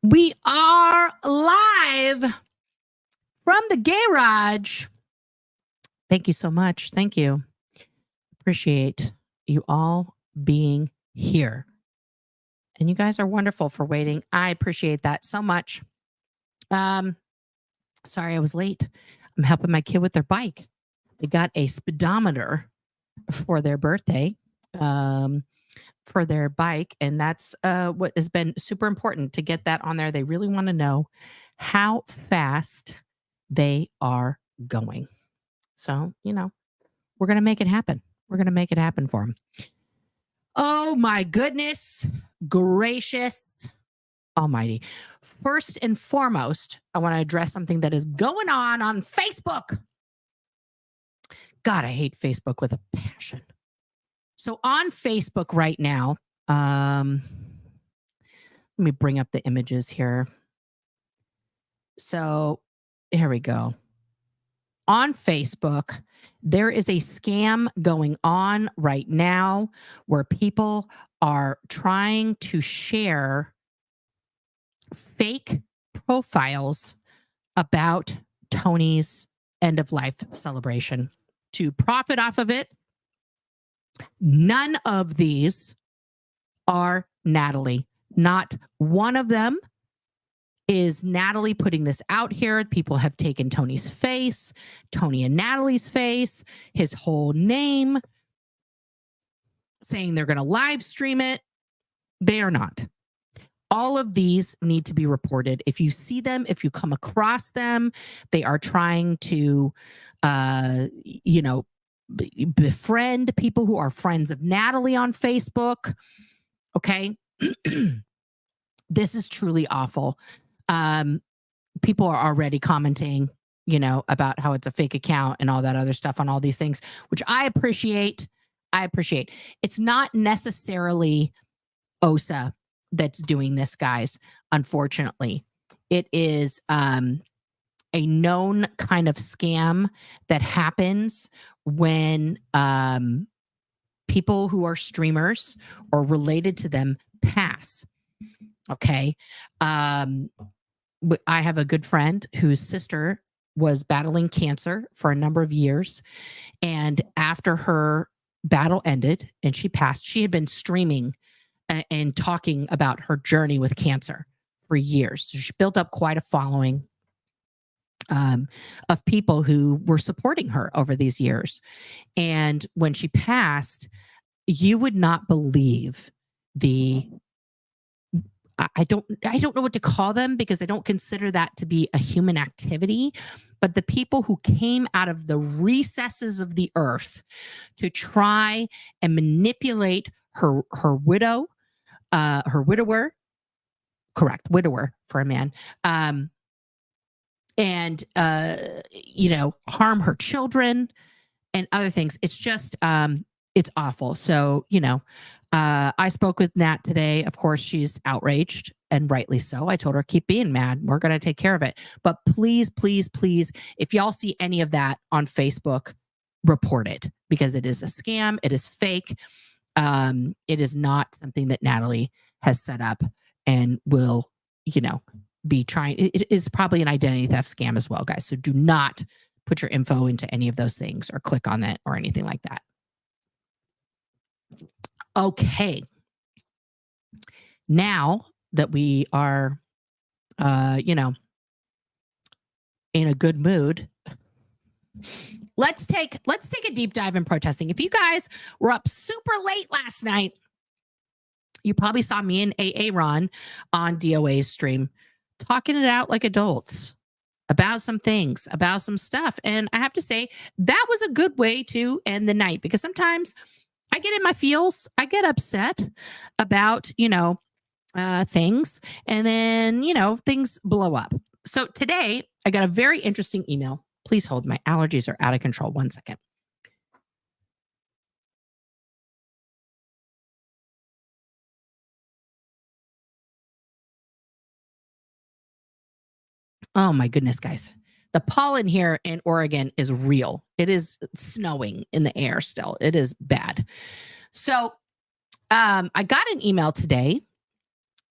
We are live from the garage. Thank you so much. Thank you. Appreciate you all being here. And you guys are wonderful for waiting. I appreciate that so much. Sorry I was late. I'm helping my kid with their bike. They got a speedometer for their birthday. For their bike, and that's what has been super important to get that on there. They really want to know how fast they are going. So, we're going to make it happen. We're going to make it happen for them. Oh my goodness gracious almighty. First and foremost, I want to address something that is going on Facebook. God, I hate Facebook with a passion. So on Facebook right now, let me bring up the images here. So here we go. On Facebook, there is a scam going on right now where people are trying to share fake profiles about Tony's end of life celebration to profit off of it. None of these are Natalie. Not one of them is Natalie putting this out here. People have taken Tony's face, Tony and Natalie's face, his whole name, saying they're going to live stream it. They are not. All of these need to be reported. If you see them, if you come across them, they are trying to, befriend people who are friends of Natalie on Facebook. Okay. This is truly awful. People are already commenting, about how it's a fake account and all that other stuff on all these things, which I appreciate. It's not necessarily OSA that's doing this, guys. Unfortunately, it is, a known kind of scam that happens when people who are streamers or related to them pass. Okay. I have a good friend whose sister was battling cancer for a number of years. And after her battle ended and she passed, she had been streaming and talking about her journey with cancer for years. So she built up quite a following of people who were supporting her over these years. And when she passed, you would not believe I don't know what to call them because I don't consider that to be a human activity, but the people who came out of the recesses of the earth to try and manipulate her widower, correct, widower for a man, and harm her children and other things. It's just it's awful. So I spoke with Nat today. Of course, she's outraged, and rightly so. I told her, keep being mad, we're going to take care of it. But please, if y'all see any of that on Facebook, report it, because it is a scam. It is fake. It is not something that Natalie has set up and will be trying. It is probably an identity theft scam as well, guys. So do not put your info into any of those things or click on that or anything like that. Okay. Now that we are, in a good mood, let's take a deep dive in protesting. If you guys were up super late last night, you probably saw me and AA Ron on DOA's stream talking it out like adults about some things, about some stuff. And I have to say, that was a good way to end the night, because sometimes I get in my feels, I get upset about, things, and then, things blow up. So today I got a very interesting email. Please hold, my allergies are out of control. 1 second. Oh my goodness, guys. The pollen here in Oregon is real. It is snowing in the air still. It is bad. So I got an email today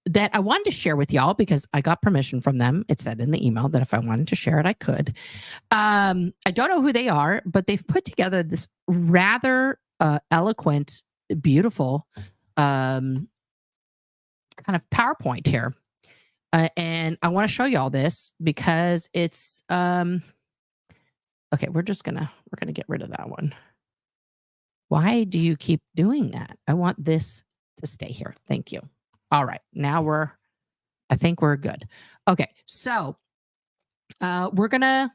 that I wanted to share with y'all because I got permission from them. It said in the email that if I wanted to share it, I could. I don't know who they are, but they've put together this rather eloquent, beautiful kind of PowerPoint here. And I want to show y'all this because it's okay. We're gonna get rid of that one. Why do you keep doing that? I want this to stay here. Thank you. All right, now I think we're good. Okay, so we're gonna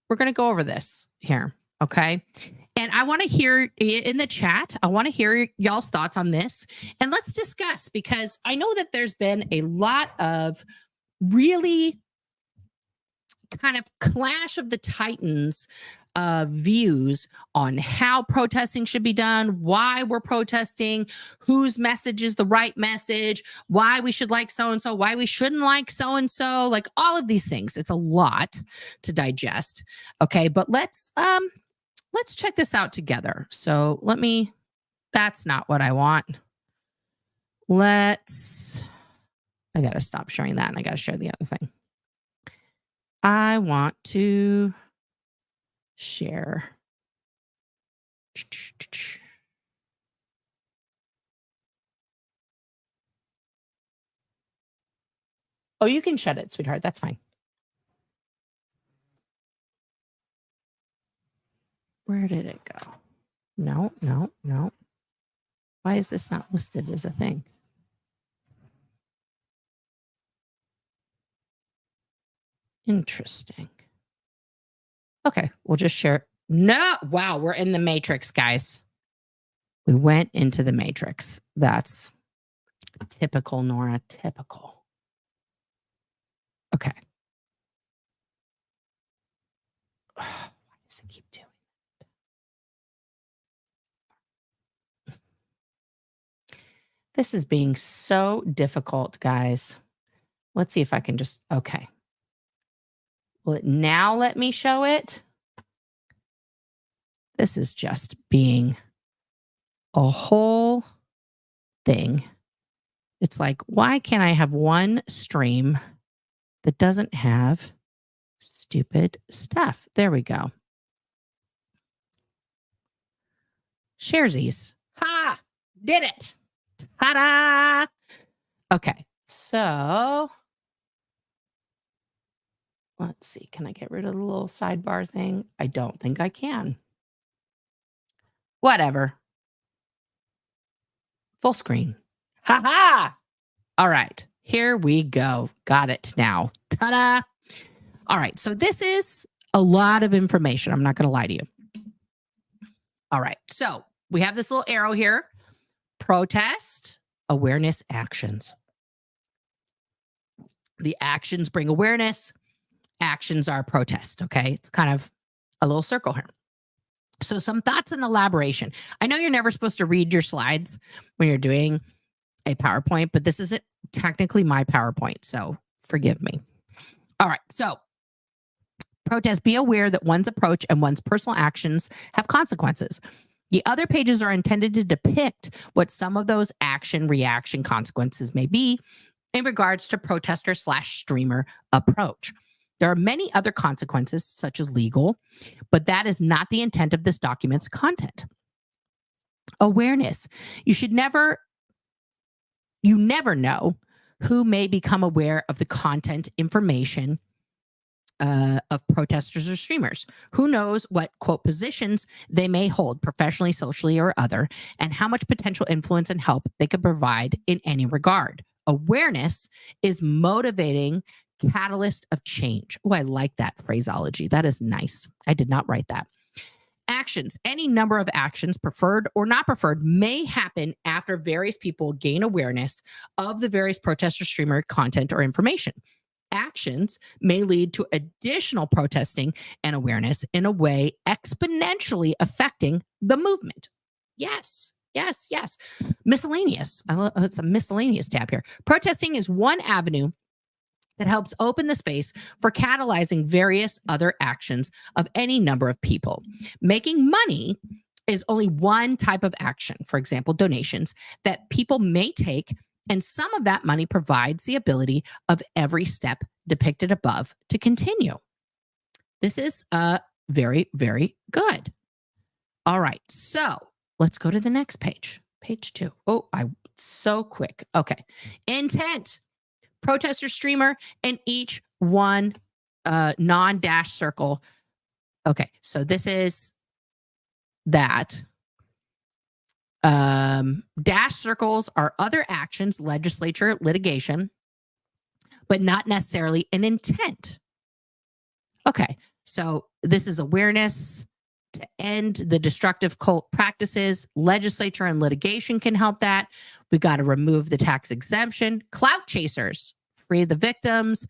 go over this here. Okay, and I want to hear in the chat. I want to hear y'all's thoughts on this, and let's discuss, because I know that there's been a lot of really kind of clash of the titans views on how protesting should be done, why we're protesting, whose message is the right message, why we should like so-and-so, why we shouldn't like so-and-so, like all of these things. It's a lot to digest. Okay, but let's check this out together. So that's not what I want. I gotta stop sharing that and I gotta share the other thing. I want to share. Oh, you can shut it, sweetheart. That's fine. Where did it go? No. Why is this not listed as a thing? Interesting. Okay, we'll just share. No, wow, we're in the Matrix, guys. We went into the Matrix. That's typical, Nora, typical. Okay. Why does it keep doing it? This is being so difficult, guys. Let's see if I can just, okay. Will it now let me show it? This is just being a whole thing. It's like, why can't I have one stream that doesn't have stupid stuff? There we go. Sharesies. Ha! Did it. Ta-da! Okay, so let's see. Can I get rid of the little sidebar thing? I don't think I can. Whatever. Full screen. Ha ha! All right, here we go. Got it now. Ta-da! All right, so this is a lot of information. I'm not going to lie to you. All right, so we have this little arrow here. Protest, awareness, actions. The actions bring awareness. Actions are protest, okay? It's kind of a little circle here. So some thoughts and elaboration. I know you're never supposed to read your slides when you're doing a PowerPoint, but this isn't technically my PowerPoint, so forgive me. All right, so protest, be aware that one's approach and one's personal actions have consequences. The other pages are intended to depict what some of those action-reaction consequences may be in regards to protester/streamer approach. There are many other consequences, such as legal, but that is not the intent of this document's content. Awareness. You never know who may become aware of the content information of protesters or streamers. Who knows what, quote, positions they may hold professionally, socially, or other, and how much potential influence and help they could provide in any regard. Awareness is motivating catalyst of change. Oh, I like that phraseology. That is nice. I did not write that. Actions. Any number of actions, preferred or not preferred, may happen after various people gain awareness of the various protester streamer content or information. Actions may lead to additional protesting and awareness in a way exponentially affecting the movement. Yes. Miscellaneous. It's a miscellaneous tab here. Protesting is one avenue that helps open the space for catalyzing various other actions of any number of people. Making money is only one type of action, for example, donations, that people may take And some of that money provides the ability of every step depicted above to continue. This is very, very good. All right, so let's go to the next page. Page 2. Oh, so quick. Okay. Intent. Protester, streamer, and each one non-dash circle. Okay, so this is that. Dash circles are other actions, legislature, litigation, but not necessarily an intent. Okay, so this is awareness to end the destructive cult practices. Legislature and litigation can help that. We got to remove the tax exemption. Clout chasers, free the victims.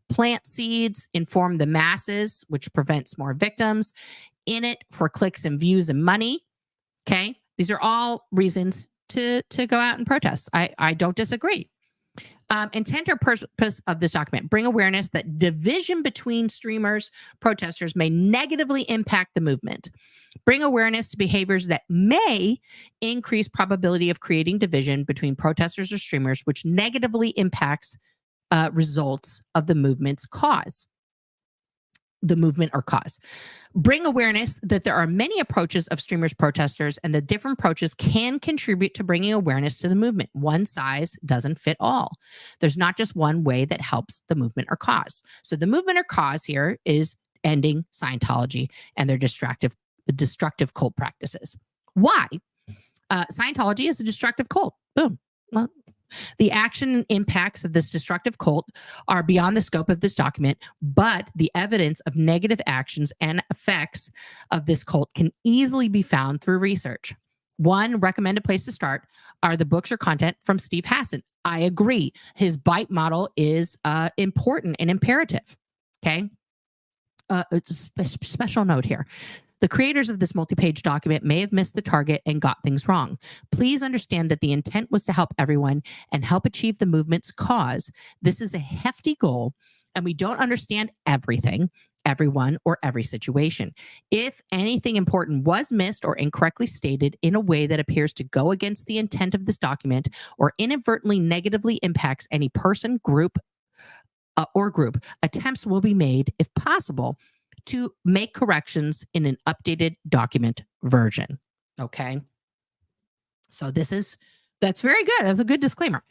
Plant seeds, inform the masses, which prevents more victims. In it for clicks and views and money. Okay, these are all reasons to go out and protest. I don't disagree. Intent or purpose of this document: bring awareness that division between streamers, protesters may negatively impact the movement. Bring awareness to behaviors that may increase probability of creating division between protesters or streamers, which negatively impacts results of the movement's cause. The movement or cause. Bring awareness that there are many approaches of streamers, protesters, and the different approaches can contribute to bringing awareness to the movement. One size doesn't fit all. There's not just one way that helps the movement or cause. So the movement or cause here is ending Scientology and their destructive cult practices. Why? Scientology is a destructive cult. Boom. Well, the action and impacts of this destructive cult are beyond the scope of this document, but the evidence of negative actions and effects of this cult can easily be found through research. One recommended place to start are the books or content from Steve Hassan. I agree. His bite model is important and imperative. Okay. It's a special note here. The creators of this multi-page document may have missed the target and got things wrong. Please understand that the intent was to help everyone and help achieve the movement's cause. This is a hefty goal, and we don't understand everything, everyone, or every situation. If anything important was missed or incorrectly stated in a way that appears to go against the intent of this document or inadvertently negatively impacts any person, group, attempts will be made, if possible, to make corrections in an updated document version. Okay. So that's very good. That's a good disclaimer.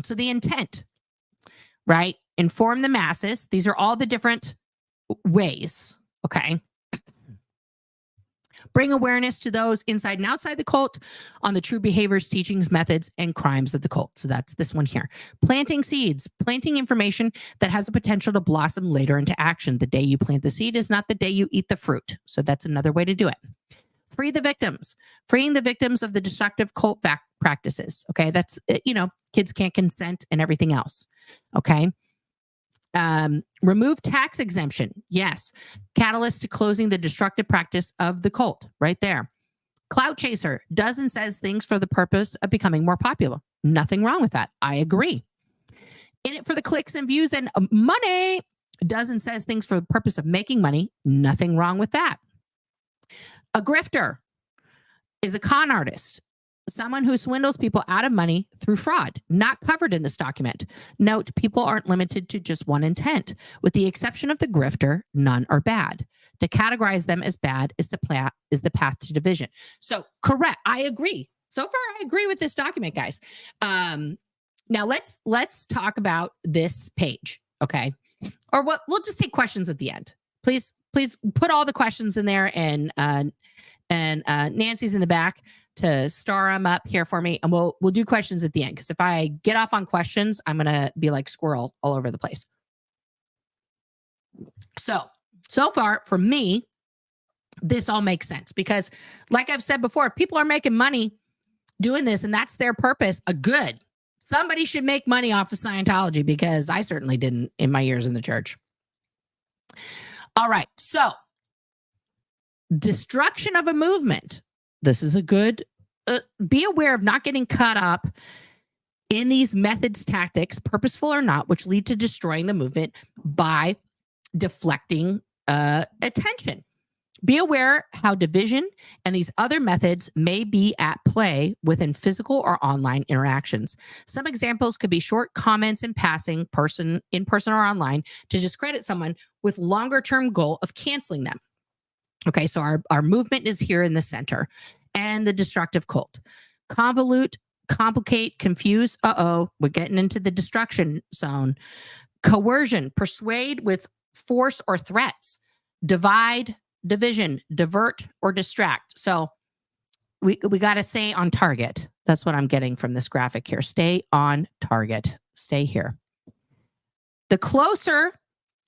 So the intent, right? Inform the masses. These are all the different ways. Okay. Bring awareness to those inside and outside the cult on the true behaviors, teachings, methods, and crimes of the cult. So that's this one here. Planting seeds, planting information that has a potential to blossom later into action. The day you plant the seed is not the day you eat the fruit. So that's another way to do it. Free the victims, freeing the victims of the destructive cult back practices. Okay. That's, kids can't consent and everything else. Okay. Remove tax exemption. Yes. Catalyst to closing the destructive practice of the cult. Right there. Clout chaser does and says things for the purpose of becoming more popular. Nothing wrong with that. I agree. In it for the clicks and views and money. Does and says things for the purpose of making money. Nothing wrong with that. A grifter is a con artist. Someone who swindles people out of money through fraud, not covered in this document. Note, people aren't limited to just one intent. With the exception of the grifter, none are bad. To categorize them as bad is the path to division. So, correct. I agree. So far, I agree with this document, guys. Now, let's talk about this page, okay? Or what? We'll just take questions at the end. Please put all the questions in there, and Nancy's in the back to star them up here for me, and we'll do questions at the end, because if I get off on questions, I'm gonna be like squirrel all over the place. So far for me, this all makes sense, because like I've said before, if people are making money doing this and that's their purpose, somebody should make money off of Scientology, because I certainly didn't in my years in the church. All right, so destruction of a movement. This is a good, be aware of not getting caught up in these methods, tactics, purposeful or not, which lead to destroying the movement by deflecting attention. Be aware how division and these other methods may be at play within physical or online interactions. Some examples could be short comments in passing, in person or online, to discredit someone with longer-term goal of canceling them. Okay, so our movement is here in the center. And the destructive cult. Convolute, complicate, confuse. We're getting into the destruction zone. Coercion, persuade with force or threats. Divide, division, divert, or distract. So we got to stay on target. That's what I'm getting from this graphic here. Stay on target. Stay here. The closer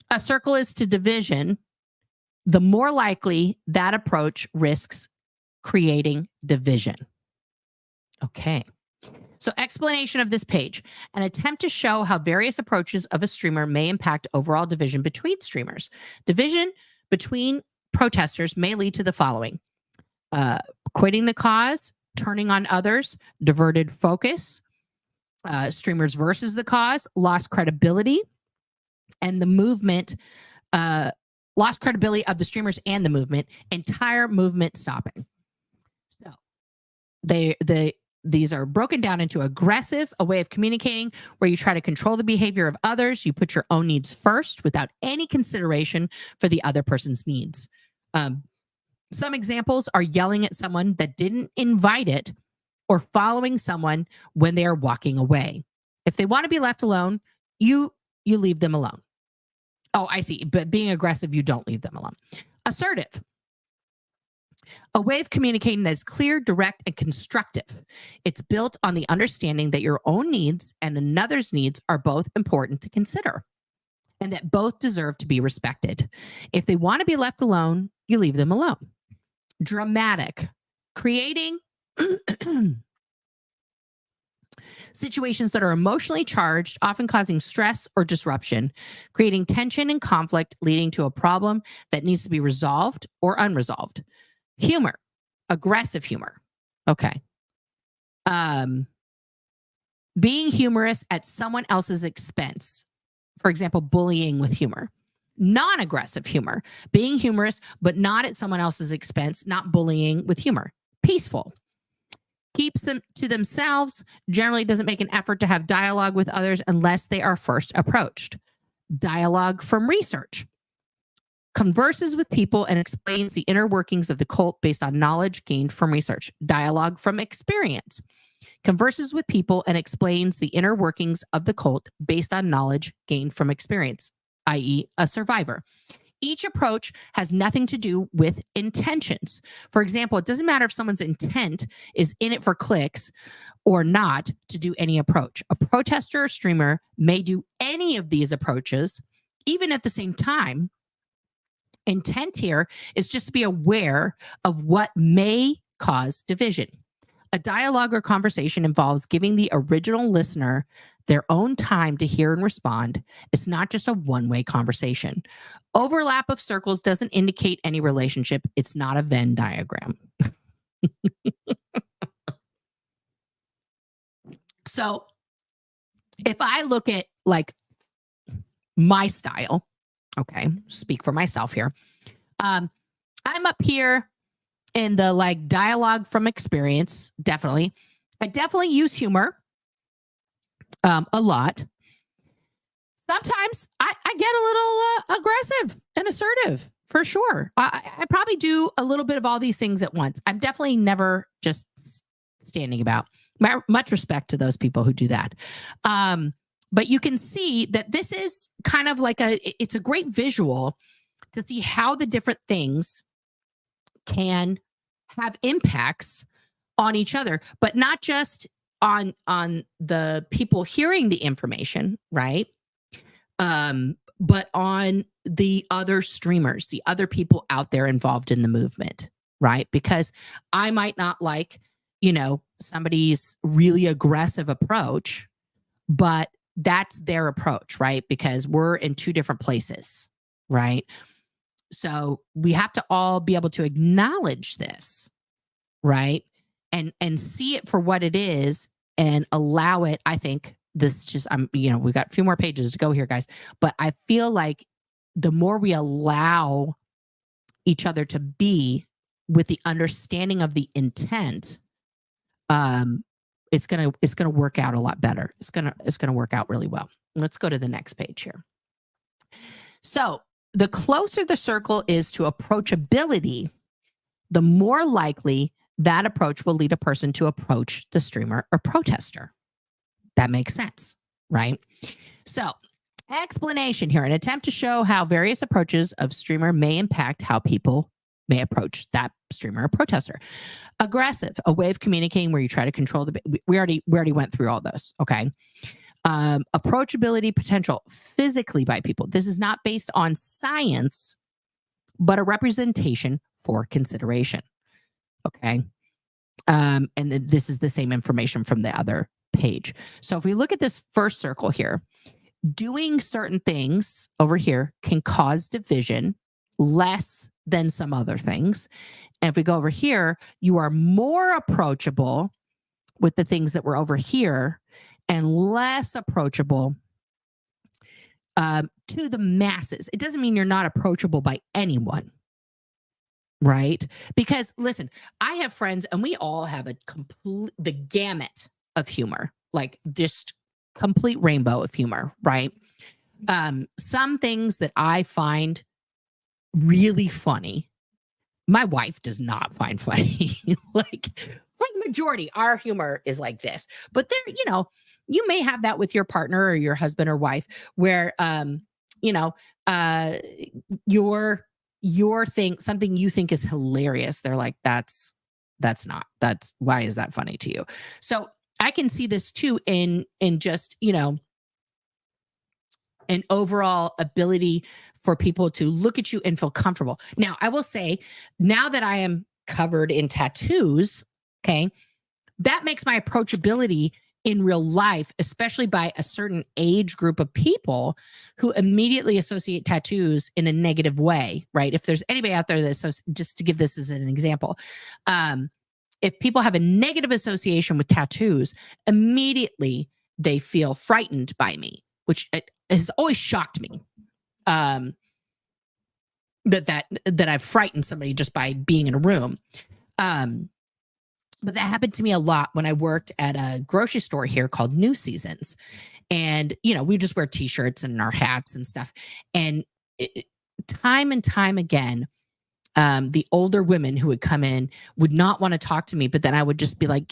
a circle is to division, the more likely that approach risks creating division. Okay. So explanation of this page, an attempt to show how various approaches of a streamer may impact overall division between streamers. Division between protesters may lead to the following: quitting the cause, turning on others, diverted focus, streamers versus the cause, lost credibility, and the movement, lost credibility of the streamers and the movement, entire movement stopping. So these are broken down into aggressive, a way of communicating where you try to control the behavior of others. You put your own needs first without any consideration for the other person's needs. Some examples are yelling at someone that didn't invite it or following someone when they are walking away. If they want to be left alone, you leave them alone. Oh, I see. But being aggressive, you don't leave them alone. Assertive. A way of communicating that is clear, direct, and constructive. It's built on the understanding that your own needs and another's needs are both important to consider and that both deserve to be respected. If they want to be left alone, you leave them alone. Dramatic. Creating situations that are emotionally charged, often causing stress or disruption, creating tension and conflict, leading to a problem that needs to be resolved or unresolved. Humor, aggressive humor. Okay. Being humorous at someone else's expense. For example, bullying with humor. Non-aggressive humor, being humorous, but not at someone else's expense, not bullying with humor. Peaceful. Keeps them to themselves, generally doesn't make an effort to have dialogue with others unless they are first approached. Dialogue from research. Converses with people and explains the inner workings of the cult based on knowledge gained from research. Dialogue from experience. Converses with people and explains the inner workings of the cult based on knowledge gained from experience, i.e., a survivor. Each approach has nothing to do with intentions. For example, it doesn't matter if someone's intent is in it for clicks or not to do any approach. A protester or streamer may do any of these approaches, even at the same time. Intent here is just to be aware of what may cause division. A dialogue or conversation involves giving the original listener their own time to hear and respond. It's not just a one-way conversation. Overlap of circles doesn't indicate any relationship. It's not a Venn diagram. So if I look at like my style, okay, speak for myself here. I'm up here in the like dialogue from experience, definitely. I definitely use humor a lot. Sometimes I get a little aggressive and assertive, for sure. I probably do a little bit of all these things at once. I'm definitely never just standing about. Much respect to those people who do that. But you can see that this is kind of like it's a great visual to see how the different things can have impacts on each other, but not just on the people hearing the information, right? But on the other streamers, the other people out there involved in the movement, right? Because I might not like, somebody's really aggressive approach, but that's their approach, right? Because we're in two different places, right? So we have to all be able to acknowledge this, right? And see it for what it is and allow it. I think this just, we've got a few more pages to go here, guys. But I feel like the more we allow each other to be with the understanding of the intent, it's gonna work out a lot better. It's gonna work out really well. Let's go to the next page here. So the closer the circle is to approachability, the more likely that approach will lead a person to approach the streamer or protester. That makes sense, right? So, explanation here, an attempt to show how various approaches of streamer may impact how people may approach that streamer or protester. Aggressive, a way of communicating where you try to control we already went through all those, okay? Approachability potential physically by people. This is not based on science, but a representation for consideration. Okay. And this is the same information from the other page. So if we look at this first circle here, doing certain things over here can cause division less than some other things. And if we go over here, you are more approachable with the things that were over here and less approachable to the masses. It doesn't mean you're not approachable by anyone, right? Because listen, I have friends and we all have the gamut of humor, like just complete rainbow of humor, right? Some things that I find really funny, my wife does not find funny. Like for the majority, our humor is like this. But there, you may have that with your partner or your husband or wife where your thing, something you think is hilarious, they're like, why is that funny to you? So I can see this too in just, an overall ability for people to look at you and feel comfortable. Now, I will say, now that I am covered in tattoos, okay, that makes my approachability in real life, especially by a certain age group of people who immediately associate tattoos in a negative way, right? If there's anybody out there that, just to give this as an example, if people have a negative association with tattoos, immediately they feel frightened by me, which has always shocked me. That I've frightened somebody just by being in a room. But that happened to me a lot when I worked at a grocery store here called New Seasons. And, we just wear t-shirts and our hats and stuff. And time and time again, the older women who would come in would not want to talk to me, but then I would just be like,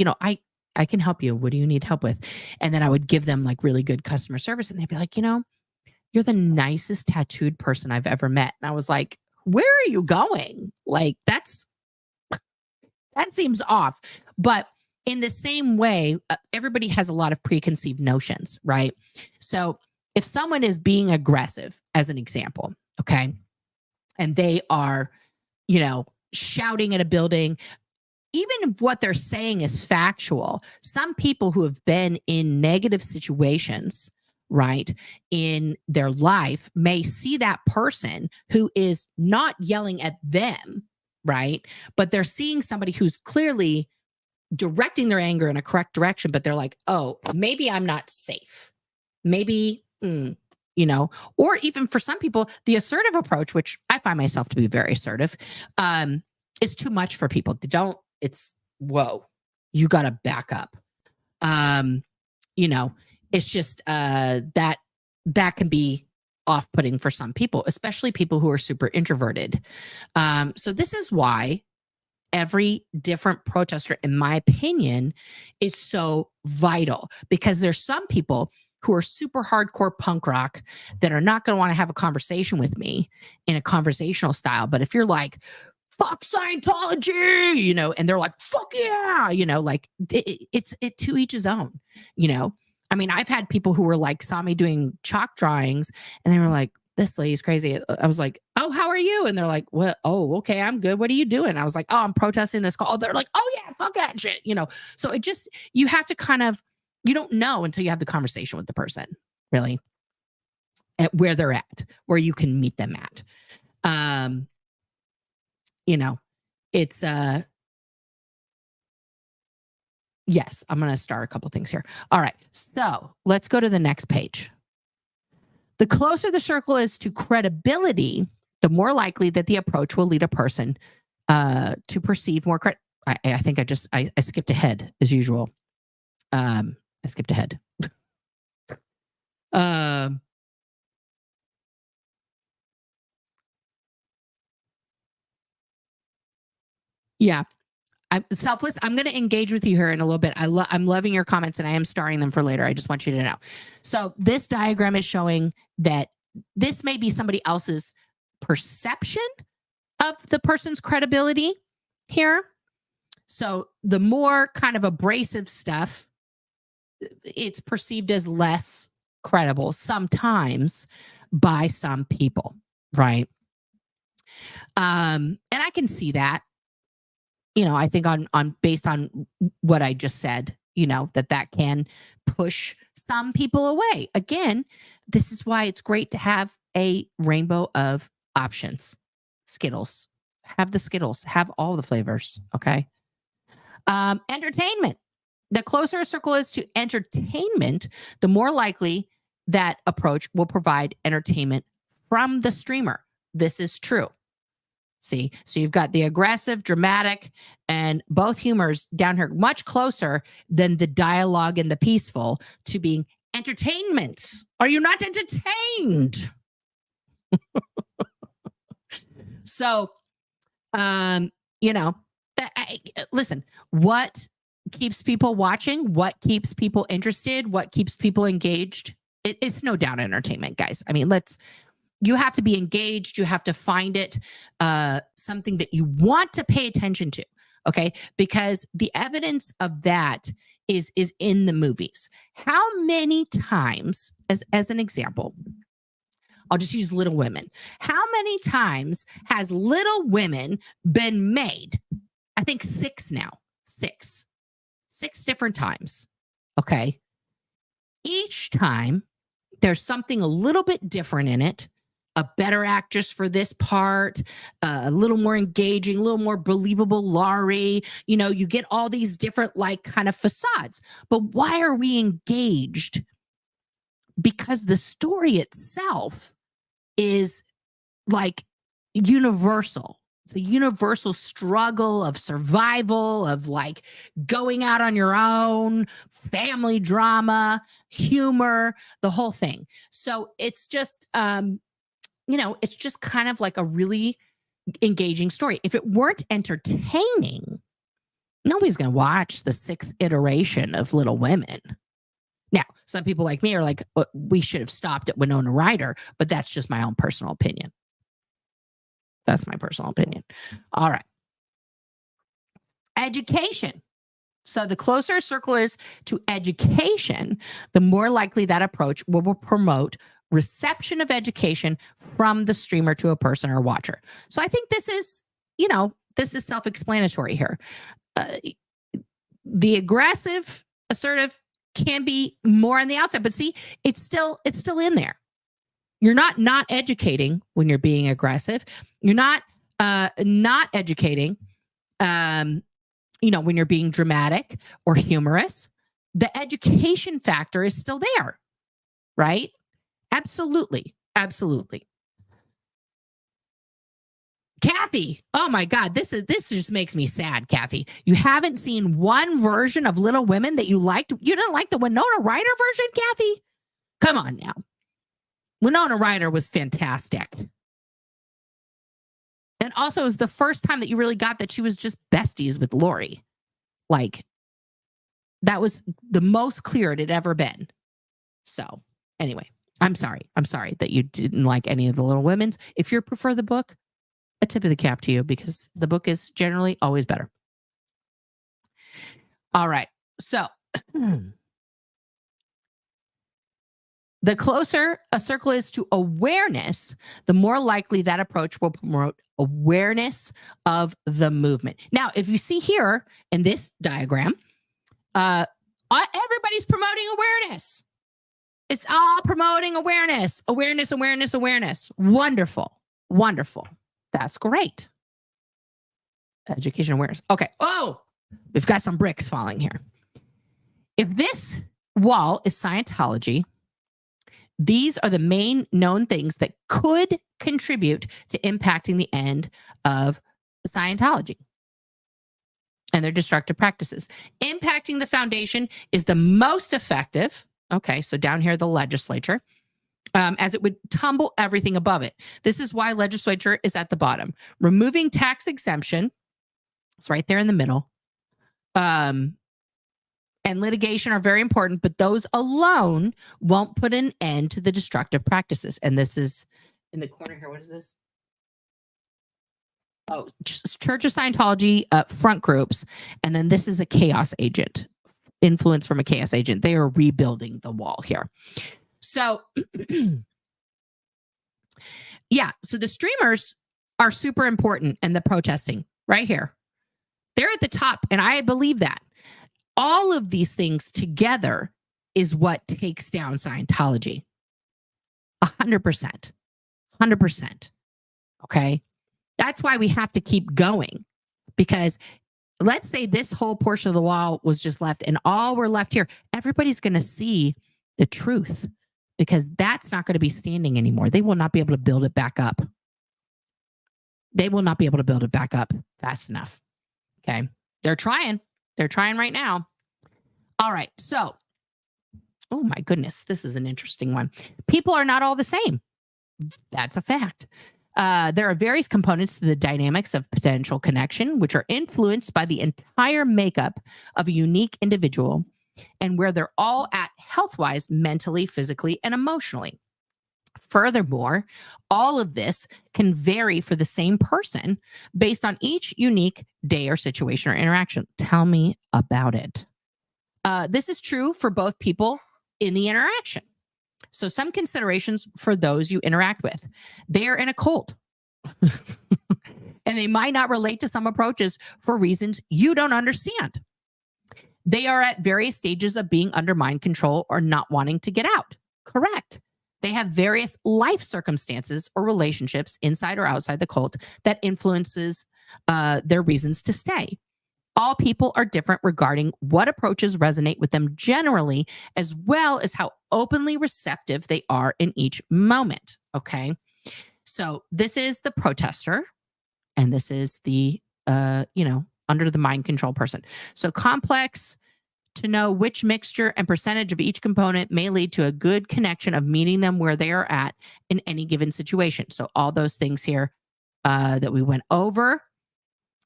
I can help you. What do you need help with? And then I would give them like really good customer service. And they'd be like, you're the nicest tattooed person I've ever met. And I was like, where are you going? Like, that seems off. But in the same way, everybody has a lot of preconceived notions, right? So if someone is being aggressive, as an example, okay, and they are, shouting at a building, even if what they're saying is factual, some people who have been in negative situations, right, in their life may see that person who is not yelling at them, right, but they're seeing somebody who's clearly directing their anger in a correct direction, but they're like, oh, maybe I'm not safe. Maybe, or even for some people, the assertive approach, which I find myself to be very assertive, is too much for people. It's, whoa, you got to back up. It's just that can be off-putting for some people, especially people who are super introverted. So this is why every different protester, in my opinion, is so vital, because there's some people who are super hardcore punk rock that are not going to want to have a conversation with me in a conversational style. But if you're like, fuck Scientology, and they're like, fuck yeah, like it's to each his own, I mean, I've had people who were like, saw me doing chalk drawings and they were like, this lady's crazy. I was like, oh, how are you? And they're like, well, oh, okay, I'm good. What are you doing? I was like, oh, I'm protesting this call. They're like, oh yeah, fuck that shit, So it just, you have to kind of, you don't know until you have the conversation with the person, really, at where they're at, where you can meet them at. It's yes, I'm going to start a couple things here. All right. So let's go to the next page. The closer the circle is to credibility, the more likely that the approach will lead a person to perceive more credit. I think I skipped ahead as usual. I skipped ahead. Yeah. I'm selfless. I'm going to engage with you here in a little bit. I'm loving your comments and I am starring them for later. I just want you to know. So this diagram is showing that this may be somebody else's perception of the person's credibility here. So the more kind of abrasive stuff, it's perceived as less credible sometimes by some people, right? And I can see that. I think on based on what I just said, that can push some people away. Again, this is why it's great to have a rainbow of options. Skittles. Have the Skittles. Have all the flavors. Okay. Entertainment. The closer a circle is to entertainment, the more likely that approach will provide entertainment from the streamer. This is true. See, so you've got the aggressive, dramatic, and both humors down here much closer than the dialogue and the peaceful to being entertainment. Are you not entertained? So, listen, what keeps people watching? What keeps people interested? What keeps people engaged? It's no doubt entertainment, guys. I mean, you have to be engaged. You have to find it something that you want to pay attention to, okay? Because the evidence of that is in the movies. How many times, as an example, I'll just use Little Women. How many times has Little Women been made? I think 6 now. 6 different times, okay? Each time, there's something a little bit different in it. A better actress for this part, a little more engaging, a little more believable Laurie. You get all these different kind of facades. But why are we engaged? Because the story itself is universal. It's a universal struggle of survival, of going out on your own, family drama, humor, the whole thing. So it's just it's just kind of like a really engaging story. If it weren't entertaining, nobody's going to watch the 6th iteration of Little Women. Now, some people like me are like, we should have stopped at Winona Ryder, but that's just my own personal opinion. That's my personal opinion. All right. Education. So the closer a circle is to education, the more likely that approach will promote reception of education from the streamer to a person or watcher. So I think this is self-explanatory here. The aggressive, assertive can be more on the outside, but see, it's still in there. You're not educating when you're being aggressive. You're not educating, when you're being dramatic or humorous. The education factor is still there, right? Absolutely. Kathy, oh my God, this just makes me sad, Kathy. You haven't seen one version of Little Women that you liked? You didn't like the Winona Ryder version, Kathy? Come on now. Winona Ryder was fantastic. And also, it was the first time that you really got that she was just besties with Laurie. That was the most clear it had ever been. So, anyway. I'm sorry that you didn't like any of the Little Women's. If you prefer the book, a tip of the cap to you because the book is generally always better. All right. So the closer a circle is to awareness, the more likely that approach will promote awareness of the movement. Now, if you see here in this diagram, everybody's promoting awareness. It's all promoting awareness. Wonderful. That's great. Education awareness. Okay. Oh, we've got some bricks falling here. If this wall is Scientology, These are the main known things that could contribute to impacting the end of Scientology and their destructive practices. Impacting the foundation is the most effective. Okay, so down here, the legislature, as it would tumble everything above it. This is why legislature is at the bottom. Removing tax exemption, it's right there in the middle. And litigation are very important, but those alone won't put an end to the destructive practices. And this is in the corner here. What is this? Oh, Church of Scientology front groups. And then this is a chaos agent, influence from a chaos agent. They are rebuilding the wall here. So, yeah, so the streamers are super important in the protesting right here. They're at the top, and I believe that. All of these things together is what takes down Scientology. 100%. 100%. Okay? That's why we have to keep going. Because let's say this whole portion of the wall was just left and all we're left here, everybody's going to see the truth because that's not going to be standing anymore. They will not be able to build it back up. They will not be able to build it back up fast enough. Okay? They're trying. They're trying right now. All right. So, oh my goodness, this is an interesting one. People are not all the same. That's a fact. There are various components to the dynamics of potential connection, which are influenced by the entire makeup of a unique individual and where they're all at health-wise, mentally, physically, and emotionally. Furthermore, all of this can vary for the same person based on each unique day or situation or interaction. Tell me about it. This is true for both people in the interaction. So some considerations for those you interact with. They're in a cult. And they might not relate to some approaches for reasons you don't understand. They are at various stages of being under mind control or not wanting to get out. Correct. They have various life circumstances or relationships inside or outside the cult that influences their reasons to stay. All people are different regarding what approaches resonate with them generally, as well as how openly receptive they are in each moment. Okay. So this is the protester, and this is the, under the mind control person. So complex to know which mixture and percentage of each component may lead to a good connection of meeting them where they are at in any given situation. So all those things here that we went over.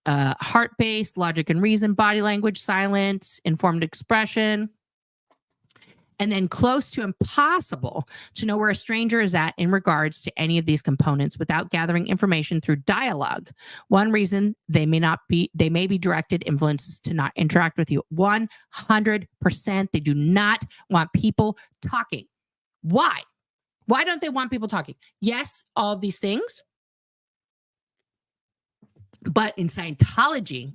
Heart-based, logic and reason, body language, silence, informed expression, and then close to impossible to know where a stranger is at in regards to any of these components without gathering information through dialogue. One reason they may be directed influences to not interact with you. 100%. They do not want people talking. Why? Why don't they want people talking? Yes, all of these things. But in Scientology,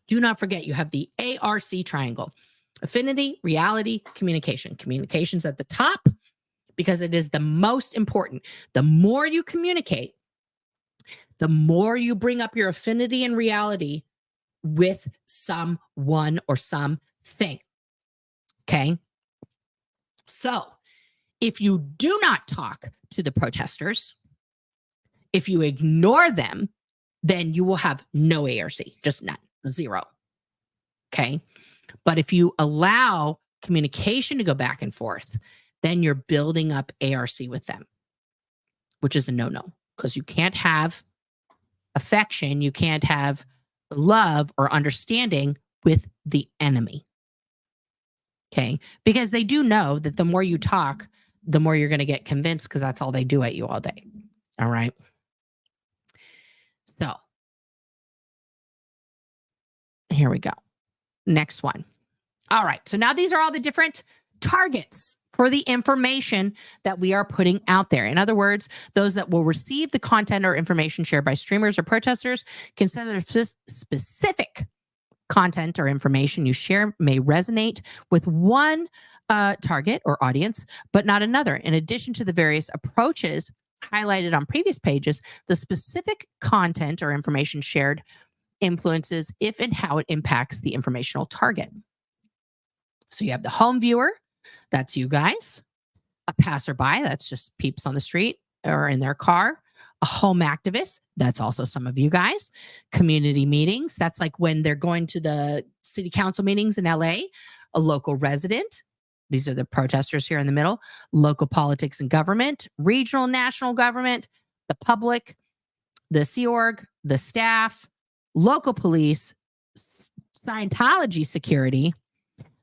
do not forget you have the ARC triangle. Affinity, reality, communication. Communication's at the top because it is the most important. The more you communicate, the more you bring up your affinity and reality with someone or something. Okay? So, if you do not talk to the protesters, if you ignore them, then you will have no ARC, just none, zero. Okay? But if you allow communication to go back and forth, then you're building up ARC with them, which is a no-no because you can't have affection, you can't have love or understanding with the enemy. Okay? Because they do know that the more you talk, the more you're going to get convinced because that's all they do at you all day. All right? So, here we go. Next one. All right. So now these are all the different targets for the information that we are putting out there. In other words, those that will receive the content or information shared by streamers or protesters, consider specific content or information you share may resonate with one target or audience, but not another. In addition to the various approaches highlighted on previous pages, the specific content or information shared influences if and how it impacts the informational target. So you have the home viewer, that's you guys. a passerby, that's just peeps on the street or in their car, a home activist, that's also some of you guys, community meetings, that's like when they're going to the city council meetings in LA, a local resident, these are the protesters here in the middle, local politics and government, regional, national government, the public, the Sea Org, the staff, local police, Scientology security,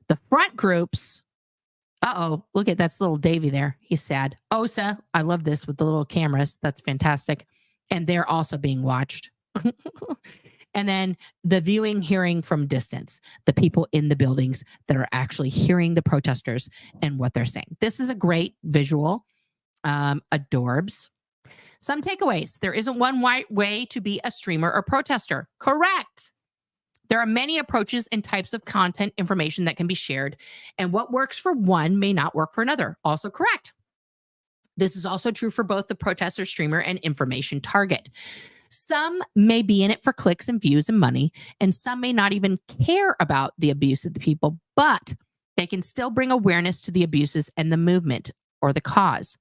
the front groups. Uh-oh, look at that's little Davy there. He's sad. OSA, I love this with the little cameras. That's fantastic. And they're also being watched. And then the viewing, hearing from distance, the people in the buildings that are actually hearing the protesters and what they're saying. This is a great visual. Adorbs. Some takeaways. There isn't one right way to be a streamer or protester. Correct. There are many approaches and types of content information that can be shared, and what works for one may not work for another. Also correct. This is also true for both the protester, streamer, and information target. Some may be in it for clicks and views and money, and some may not even care about the abuse of the people, but they can still bring awareness to the abuses and the movement or the cause,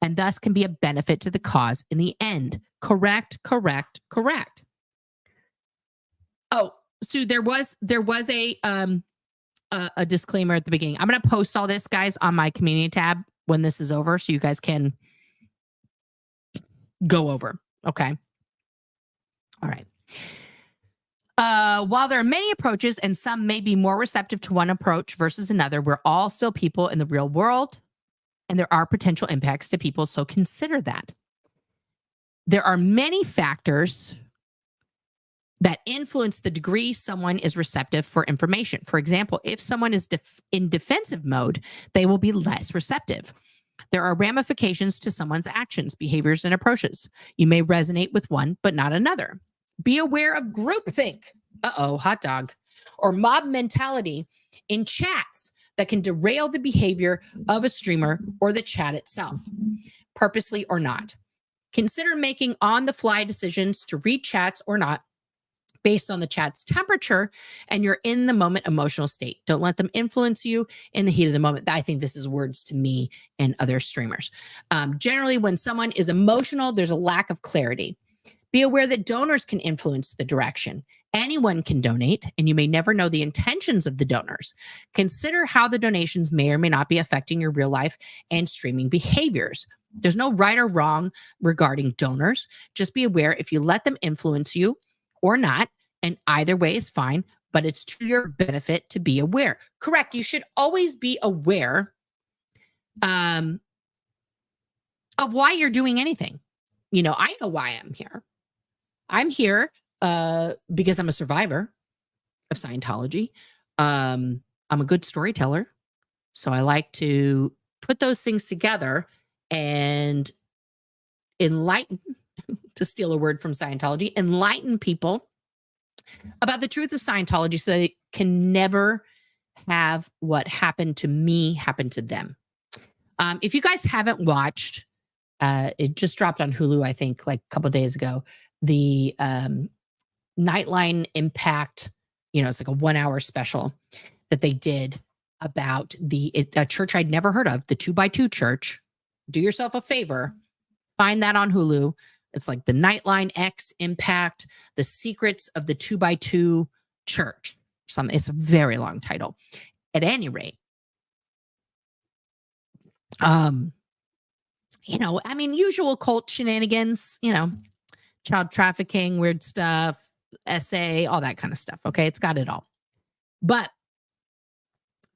and thus can be a benefit to the cause in the end. Correct, correct, correct. Oh, so there was a disclaimer at the beginning. I'm going to post all this, guys, on my community tab when this is over, so you guys can go over. Okay. All right. While there are many approaches and some may be more receptive to one approach versus another, we're all still people in the real world, and there are potential impacts to people, so consider that. There are many factors that influence the degree someone is receptive for information. For example, if someone is in defensive mode, they will be less receptive. There are ramifications to someone's actions, behaviors, and approaches. You may resonate with one, but not another. Be aware of groupthink, hot dog, or mob mentality in chats that can derail the behavior of a streamer or the chat itself, purposely or not. Consider making on-the-fly decisions to read chats or not based on the chat's temperature and your in-the-moment emotional state. Don't let them influence you in the heat of the moment. I think this is words to me and other streamers. Generally, when someone is emotional, there's a lack of clarity. Be aware that donors can influence the direction. Anyone can donate, and you may never know the intentions of the donors. Consider how the donations may or may not be affecting your real life and streaming behaviors. There's no right or wrong regarding donors. Just be aware if you let them influence you or not, and either way is fine, but it's to your benefit to be aware. Correct. You should always be aware of why you're doing anything. You know, I know why I'm here. I'm here because I'm a survivor of Scientology. I'm a good storyteller. So I like to put those things together and enlighten, to steal a word from Scientology, enlighten people about the truth of Scientology so they can never have what happened to me happen to them. If you guys haven't watched, it just dropped on Hulu, I think, like a couple of days ago, the Nightline Impact, it's like a 1-hour special that they did about a church I'd never heard of, the 2x2 church. Do yourself a favor, find that on Hulu. It's like the Nightline X Impact, the secrets of the 2x2 church. It's a very long title. At any rate, usual cult shenanigans, child trafficking, weird stuff, SA, all that kind of stuff. Okay. It's got it all. But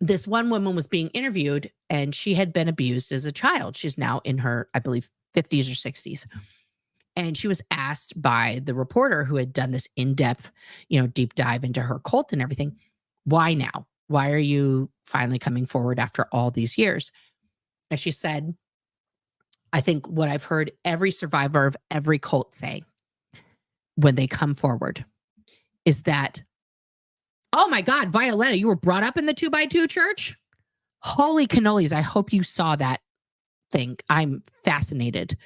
this one woman was being interviewed and she had been abused as a child. She's now in her, I believe, 50s or 60s. And she was asked by the reporter who had done this in-depth, deep dive into her cult and everything, why now? Why are you finally coming forward after all these years? And she said, I think what I've heard every survivor of every cult say when they come forward is that, oh my God, Violetta, you were brought up in the 2x2 church? Holy cannolis, I hope you saw that thing. I'm fascinated.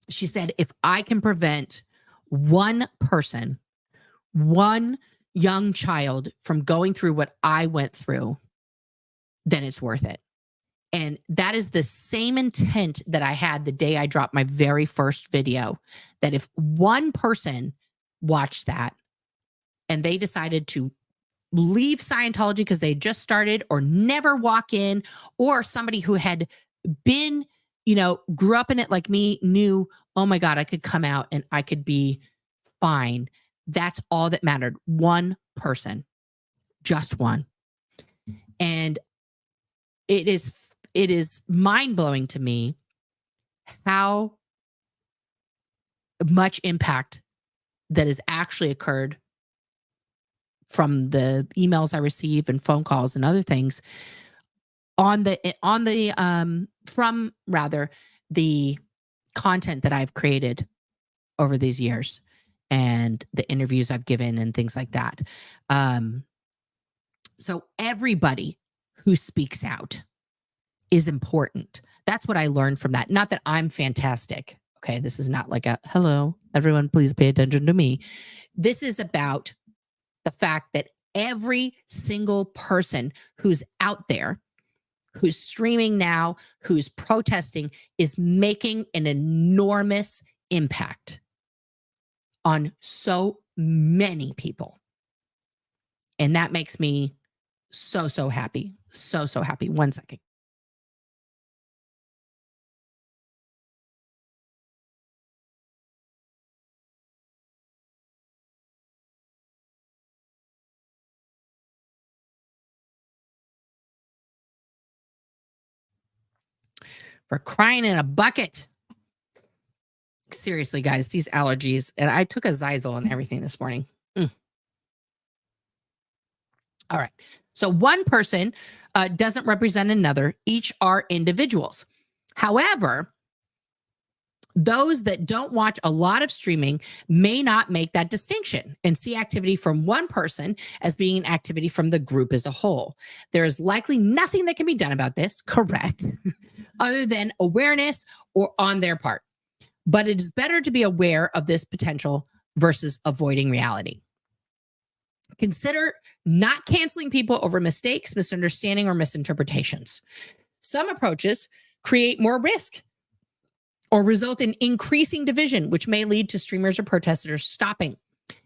She said, if I can prevent one person, one young child from going through what I went through, then it's worth it. And that is the same intent that I had the day I dropped my very first video, that if one person watched that and they decided to leave Scientology because they just started or never walk in, or somebody who had been, grew up in it like me, knew, oh my God, I could come out and I could be fine. That's all that mattered. One person, just one. And it is mind-blowing to me how much impact that has actually occurred from the emails I receive and phone calls and other things from the content that I've created over these years and the interviews I've given and things like that. So everybody who speaks out is important. That's what I learned from that. Not that I'm fantastic. Okay. This is not like a, hello, everyone, please pay attention to me. This is about the fact that every single person who's out there, who's streaming now, who's protesting, is making an enormous impact on so many people. And that makes me so, so happy. So, so happy. 1 second. For crying in a bucket. Seriously, guys, these allergies. And I took a Zyzol and everything this morning. All right. So one person doesn't represent another. Each are individuals. However, those that don't watch a lot of streaming may not make that distinction and see activity from one person as being an activity from the group as a whole. There is likely nothing that can be done about this, correct, other than awareness or on their part. But it is better to be aware of this potential versus avoiding reality. Consider not canceling people over mistakes, misunderstanding, or misinterpretations. Some approaches create more risk or result in increasing division, which may lead to streamers or protesters stopping,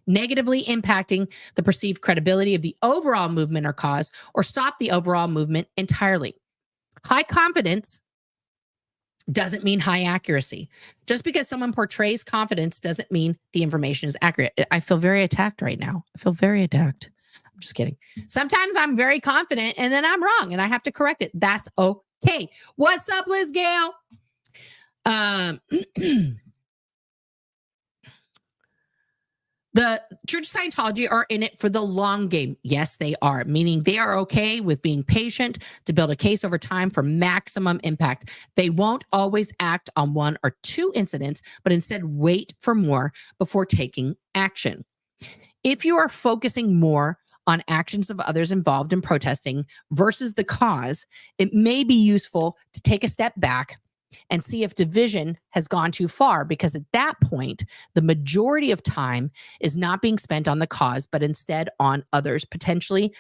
negatively impacting the perceived credibility of the overall movement or cause, or stop the overall movement entirely. High confidence doesn't mean high accuracy. Just because someone portrays confidence doesn't mean the information is accurate. I feel very attacked right now. I feel very attacked. I'm just kidding. Sometimes I'm very confident and then I'm wrong and I have to correct it. That's okay. What's up, Liz Gale? The Church of Scientology are in it for the long game. Yes, they are, meaning they are okay with being patient to build a case over time for maximum impact. They won't always act on 1 or 2 incidents, but instead wait for more before taking action. If you are focusing more on actions of others involved in protesting versus the cause, it may be useful to take a step back and see if division has gone too far, because at that point, the majority of time is not being spent on the cause, but instead on others. Potentially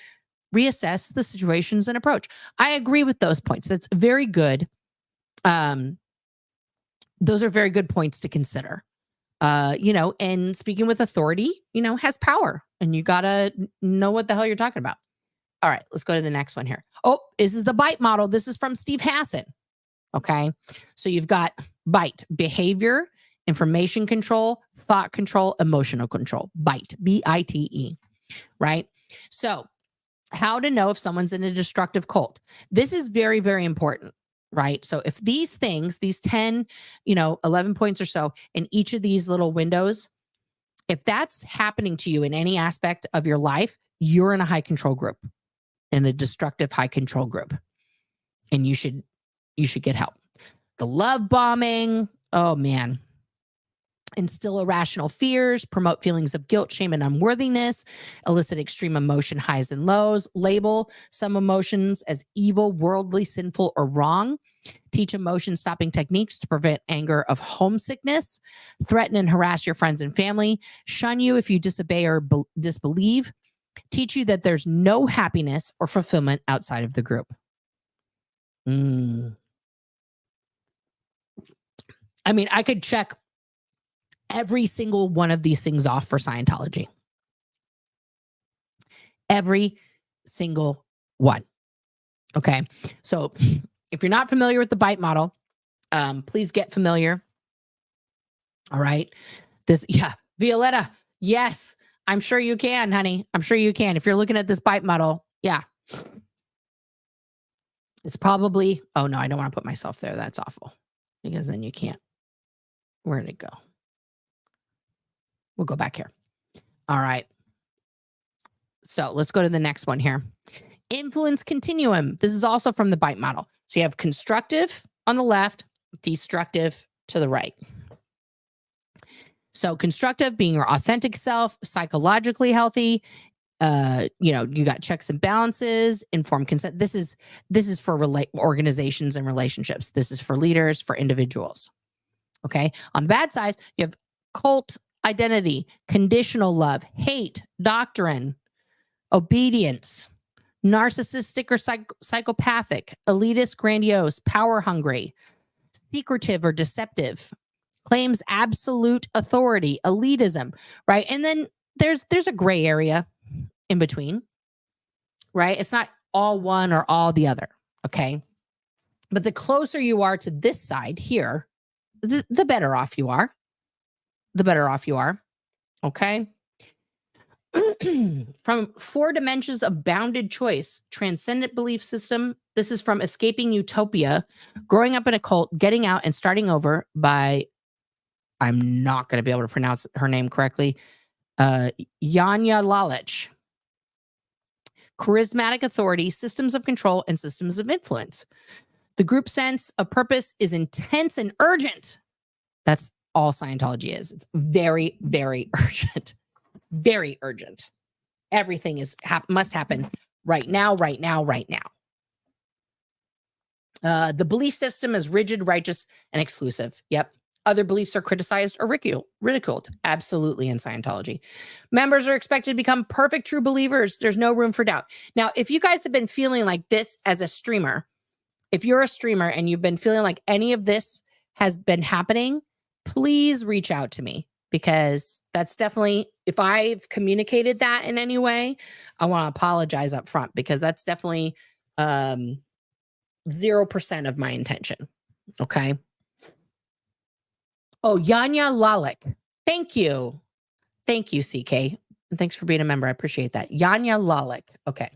reassess the situations and approach. I agree with those points. That's very good. Those are very good points to consider. And speaking with authority, has power, and you got to know what the hell you're talking about. All right, let's go to the next one here. Oh, this is the BITE model. This is from Steve Hassan. Okay. So you've got BITE: behavior, information control, thought control, emotional control. BITE, B-I-T-E, right? So how to know if someone's in a destructive cult. This is very, very important, right? So if these things, these 10, 11 points or so in each of these little windows, if that's happening to you in any aspect of your life, you're in a high control group, in a destructive high control group. And you should get help. The love bombing, oh man. Instill irrational fears, promote feelings of guilt, shame, and unworthiness, elicit extreme emotion highs and lows, label some emotions as evil, worldly, sinful, or wrong, teach emotion stopping techniques to prevent anger of homesickness, threaten and harass your friends and family, shun you if you disobey or disbelieve, teach you that there's no happiness or fulfillment outside of the group. I mean, I could check every single one of these things off for Scientology. Every single one. Okay. So if you're not familiar with the bite model, please get familiar. All right. Violetta. Yes, I'm sure you can, honey. I'm sure you can. If you're looking at this bite model, yeah. It's probably, oh no, I don't want to put myself there. That's awful because then you can't. Where did it go? We'll go back here. All right. So let's go to the next one here. Influence continuum. This is also from the bite model. So you have constructive on the left, destructive to the right. So constructive being your authentic self, psychologically healthy. You got checks and balances, informed consent. This is for organizations and relationships. This is for leaders, for individuals. Okay. On the bad side, you have cult identity, conditional love, hate, doctrine, obedience, narcissistic or psychopathic, elitist, grandiose, power hungry, secretive or deceptive, claims absolute authority, elitism, right? And then there's a gray area in between, right? It's not all one or all the other, okay? But the closer you are to this side here, the better off you are. The better off you are, okay? From 4 dimensions of bounded choice, transcendent belief system. This is from Escaping Utopia, growing up in a cult, getting out and starting over by, I'm not going to be able to pronounce her name correctly, Yanya Lalich. Charismatic authority, systems of control, and systems of influence. The group sense of purpose is intense and urgent. That's all Scientology is. It's very, very urgent. Very urgent. Everything must happen right now, right now, right now. The belief system is rigid, righteous, and exclusive. Yep. Other beliefs are criticized or ridiculed. Absolutely in Scientology. Members are expected to become perfect true believers. There's no room for doubt. Now, if you guys have been feeling like this as a streamer, if you're a streamer and you've been feeling like any of this has been happening, please reach out to me, because that's definitely, if I've communicated that in any way, I want to apologize up front, because that's definitely 0% of my intention. Okay. Oh, Yanya Lalik. Thank you. Thank you, CK. And thanks for being a member. I appreciate that. Yanya Lalik. Okay.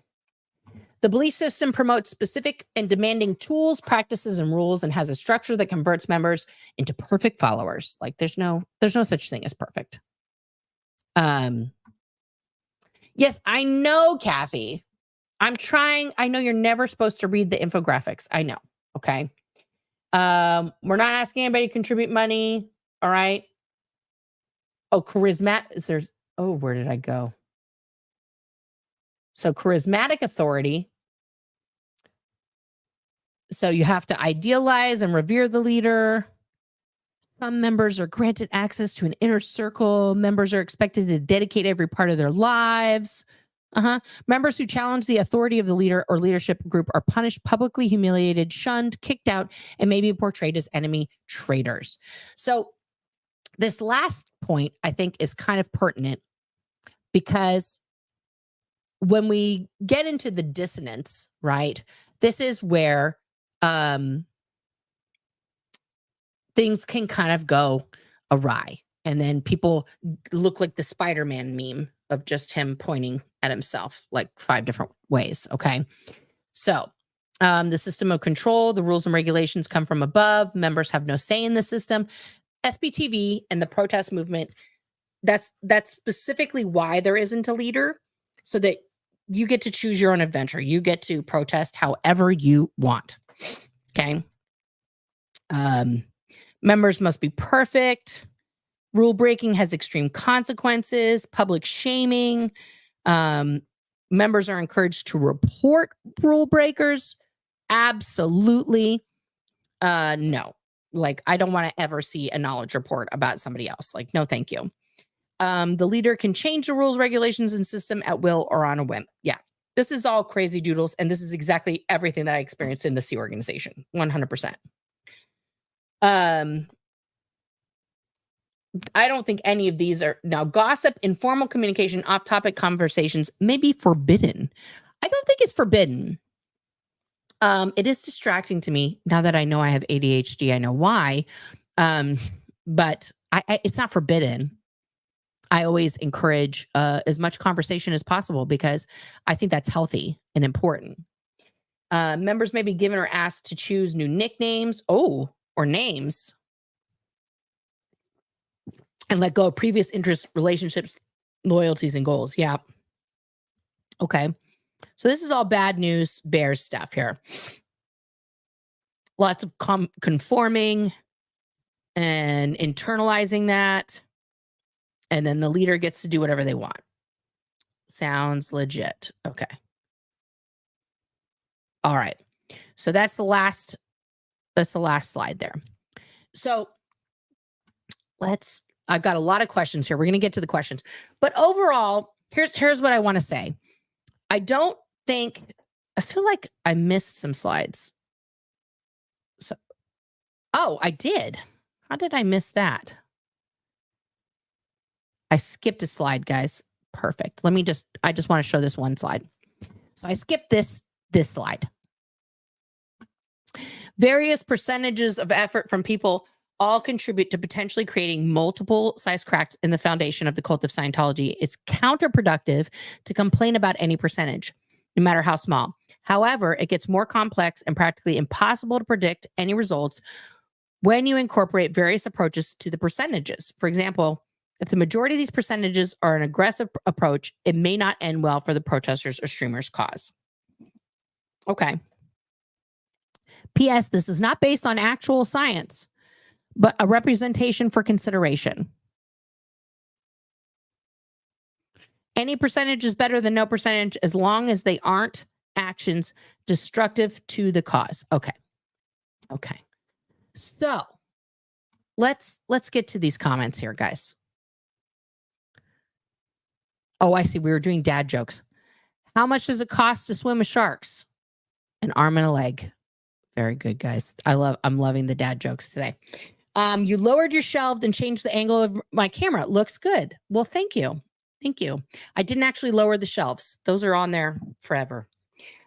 The belief system promotes specific and demanding tools, practices, and rules, and has a structure that converts members into perfect followers. Like there's no such thing as perfect. Yes, I know, Kathy. I'm trying. I know you're never supposed to read the infographics. I know. Okay. We're not asking anybody to contribute money. All right. Oh, charismatic. Where did I go? So charismatic authority. So you have to idealize and revere the leader. Some members are granted access to an inner circle. Members are expected to dedicate every part of their lives. Members who challenge the authority of the leader or leadership group are punished, publicly humiliated, shunned, kicked out, and maybe portrayed as enemy traitors. So this last point, I think, is kind of pertinent, because when we get into the dissonance, right, this is where things can kind of go awry. And then people look like the Spider-Man meme of just him pointing at himself like 5 different ways. Okay. So the system of control, the rules and regulations come from above. Members have no say in the system. SBTV and the protest movement, that's specifically why there isn't a leader, so that you get to choose your own adventure. You get to protest however you want. Okay. Members must be perfect. Rule breaking has extreme consequences. Public shaming. Members are encouraged to report rule breakers. Absolutely. No. Like, I don't want to ever see a knowledge report about somebody else. Like, no, thank you. The leader can change the rules, regulations, and system at will or on a whim. Yeah, this is all crazy doodles, and this is exactly everything that I experienced in the Sea organization, 100%. I don't think any of these are now gossip, informal communication, off-topic conversations may be forbidden. I don't think it's forbidden. It is distracting to me now that I know I have ADHD. I know why, but it's not forbidden. I always encourage as much conversation as possible because I think that's healthy and important. Members may be given or asked to choose new nicknames, or names, and let go of previous interests, relationships, loyalties, and goals. Yeah. Okay. So this is all bad news bears stuff here. Lots of conforming and internalizing that. And then the leader gets to do whatever they want. Sounds legit. Okay. All right. So that's the last slide there. So I've got a lot of questions here. We're going to get to the questions. But overall, here's what I want to say. I feel like I missed some slides. So, I did. How did I miss that? I skipped a slide, guys. Perfect. I just want to show this one slide. So I skipped this slide. Various percentages of effort from people all contribute to potentially creating multiple size cracks in the foundation of the cult of Scientology. It's counterproductive to complain about any percentage, no matter how small. However, it gets more complex and practically impossible to predict any results when you incorporate various approaches to the percentages. For example, if the majority of these percentages are an aggressive approach, it may not end well for the protesters or streamers' cause. Okay. P.S. This is not based on actual science, but a representation for consideration. Any percentage is better than no percentage as long as they aren't actions destructive to the cause. Okay. Okay. So let's get to these comments here, guys. Oh, I see. We were doing dad jokes. How much does it cost to swim with sharks? An arm and a leg. Very good, guys. I'm loving the dad jokes today. You lowered your shelf and changed the angle of my camera. It looks good. Well, thank you. Thank you. I didn't actually lower the shelves. Those are on there forever.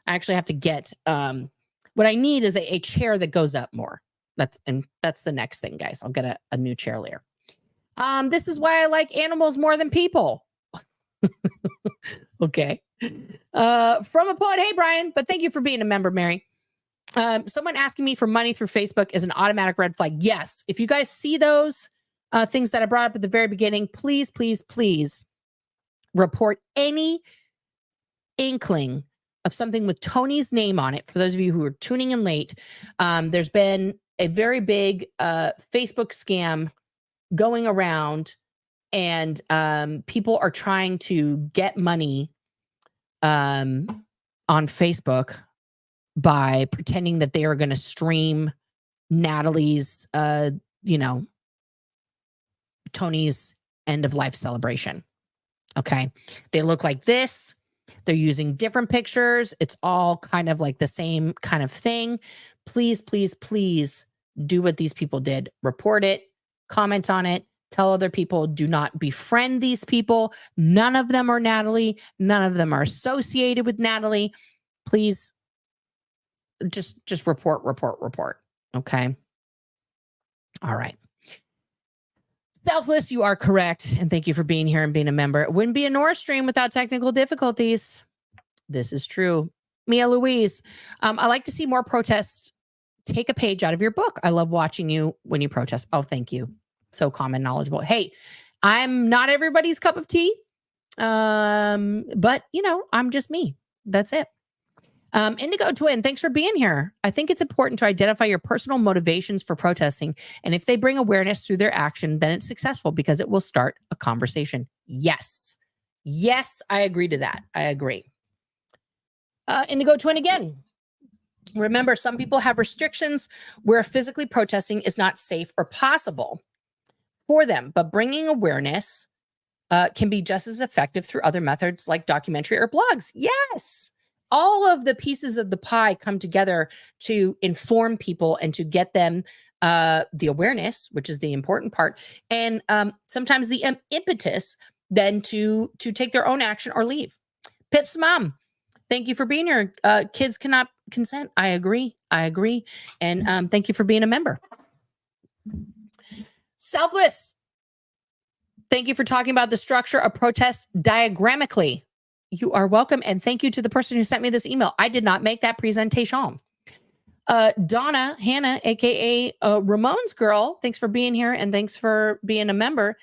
I actually have to get, what I need is a chair that goes up more. That's the next thing, guys. I'll get a new chair later. This is why I like animals more than people. Okay. From a poet. Hey, Brian, but thank you for being a member, Mary. Someone asking me for money through Facebook is an automatic red flag. Yes. If you guys see those things that I brought up at the very beginning, please, please, please report any inkling of something with Tony's name on it. For those of you who are tuning in late, there's been a very big Facebook scam going around, and people are trying to get money on Facebook by pretending that they are going to stream Natalie's, Tony's end of life celebration. Okay. They look like this. They're using different pictures. It's all kind of like the same kind of thing. Please, please, please do what these people did. Report it, comment on it, tell other people. Do not befriend these people. None of them are Natalie. None of them are associated with Natalie. Please just report. Okay. All right. Selfless, you are correct. And thank you for being here and being a member. It wouldn't be a Nora stream without technical difficulties. This is true. Mia Louise, I like to see more protests. Take a page out of your book. I love watching you when you protest. Oh, thank you. So calm and knowledgeable. Hey, I'm not everybody's cup of tea. But I'm just me. That's it. Indigo Twin, thanks for being here. I think it's important to identify your personal motivations for protesting. And if they bring awareness through their action, then it's successful because it will start a conversation. Yes. Yes, I agree to that. I agree. Indigo Twin again. Remember, some people have restrictions where physically protesting is not safe or possible for them, but bringing awareness can be just as effective through other methods like documentary or blogs. Yes. All of the pieces of the pie come together to inform people and to get them the awareness, which is the important part, and sometimes the impetus then to take their own action or leave. Pip's mom, thank you for being here. Kids cannot consent. I agree. And thank you for being a member. Selfless, thank you for talking about the structure of protest diagrammically. You are welcome. And thank you to the person who sent me this email. I did not make that presentation. Donna, Hannah, aka Ramon's girl, thanks for being here and thanks for being a member.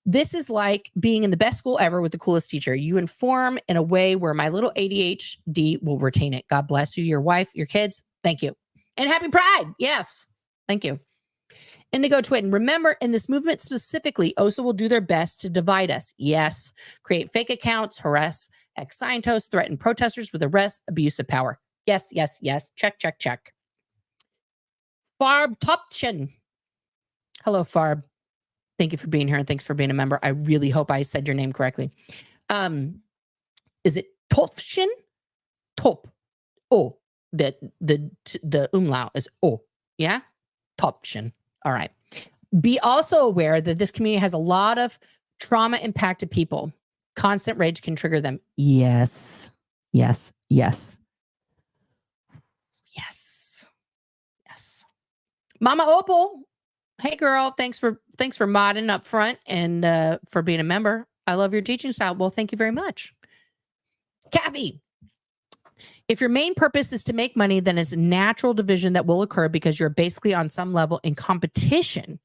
This is like being in the best school ever with the coolest teacher. You inform in a way where my little ADHD will retain it. God bless you, your wife, your kids. Thank you. And happy Pride. Yes. Thank you. Indigo Twin, remember, in this movement specifically, OSA will do their best to divide us. Yes. Create fake accounts, harass ex-scientists, threaten protesters with arrest, abuse of power. Yes, yes, yes. Check, check, check. Farb Topchin. Hello, Farb. Thank you for being here and thanks for being a member. I really hope I said your name correctly. Is it Topchin? Top. Oh, the umlaut is O. Yeah? Topchin. All right. Be also aware that this community has a lot of trauma impacted people. Constant rage can trigger them. Yes. Yes. Yes. Yes. Yes. Mama Opal. Hey girl, thanks for modding up front and for being a member. I love your teaching style. Well, thank you very much. Kathy. If your main purpose is to make money, then it's a natural division that will occur because you're basically on some level in competition.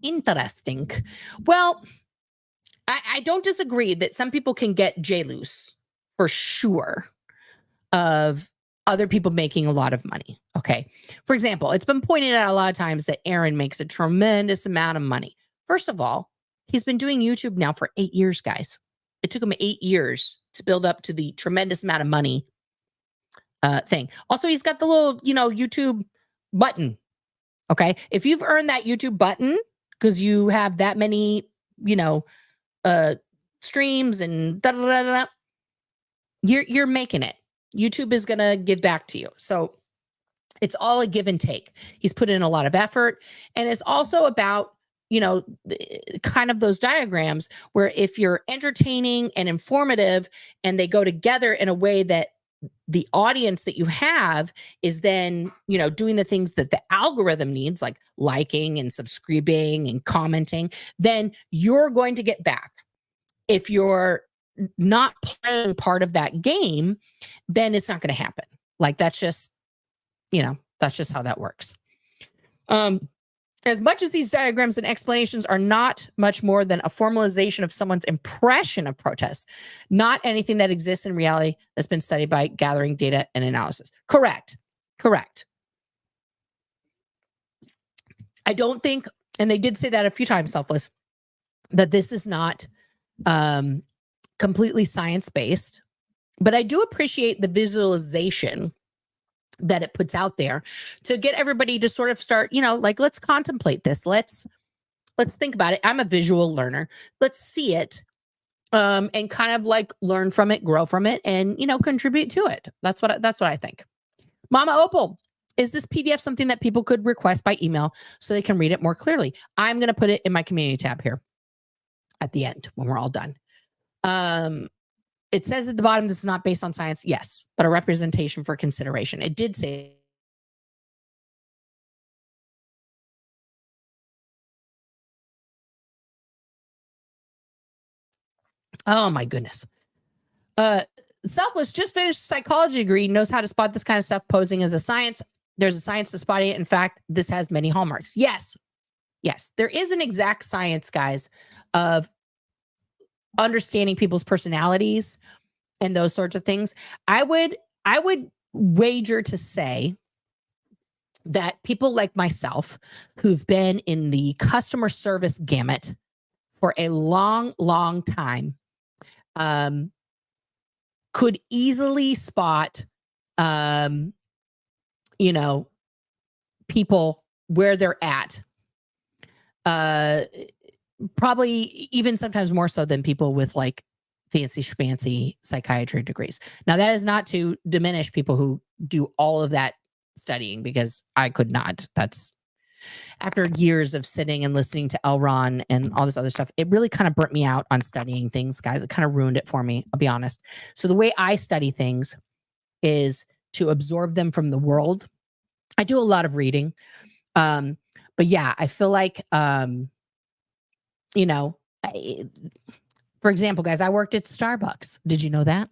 Interesting. Well, I don't disagree that some people can get J-loose for sure of other people making a lot of money. Okay. For example, it's been pointed out a lot of times that Aaron makes a tremendous amount of money. First of all, he's been doing YouTube now for 8 years, guys. It took him 8 years to build up to the tremendous amount of money thing. Also, he's got the little, YouTube button. Okay. If you've earned that YouTube button because you have that many, streams and you're making it. YouTube is going to give back to you. So it's all a give and take. He's put in a lot of effort. And it's also about, kind of those diagrams where if you're entertaining and informative and they go together in a way that the audience that you have is then, doing the things that the algorithm needs, like liking and subscribing and commenting, then you're going to get back. If you're not playing part of that game, then it's not going to happen. Like that's just how that works. As much as these diagrams and explanations are not much more than a formalization of someone's impression of protests, not anything that exists in reality that's been studied by gathering data and analysis. Correct. I don't think, and they did say that a few times, Selfless, that this is not completely science-based, but I do appreciate the visualization that it puts out there to get everybody to sort of start, let's contemplate this. Let's think about it. I'm a visual learner. Let's see it and kind of like learn from it, grow from it, and, contribute to it. That's what I think. Mama Opal, is this PDF something that people could request by email so they can read it more clearly? I'm going to put it in my community tab here at the end when we're all done. It says at the bottom, this is not based on science. Yes, but a representation for consideration. It did say. Oh my goodness. Selfless just finished a psychology degree, knows how to spot this kind of stuff posing as a science. There's a science to spotting it. In fact, this has many hallmarks. Yes. There is an exact science, guys, of understanding people's personalities and those sorts of things. I would wager to say that people like myself who've been in the customer service gamut for a long, long time could easily spot, people where they're at. Probably even sometimes more so than people with like fancy schmancy psychiatry degrees. Now, that is not to diminish people who do all of that studying, because I could not. That's after years of sitting and listening to L. Ron and all this other stuff, it really kind of burnt me out on studying things, guys. It kind of ruined it for me, I'll be honest. So the way I study things is to absorb them from the world. I do a lot of reading. But yeah, I feel like, you know, for example, guys, I worked at Starbucks. Did you know that?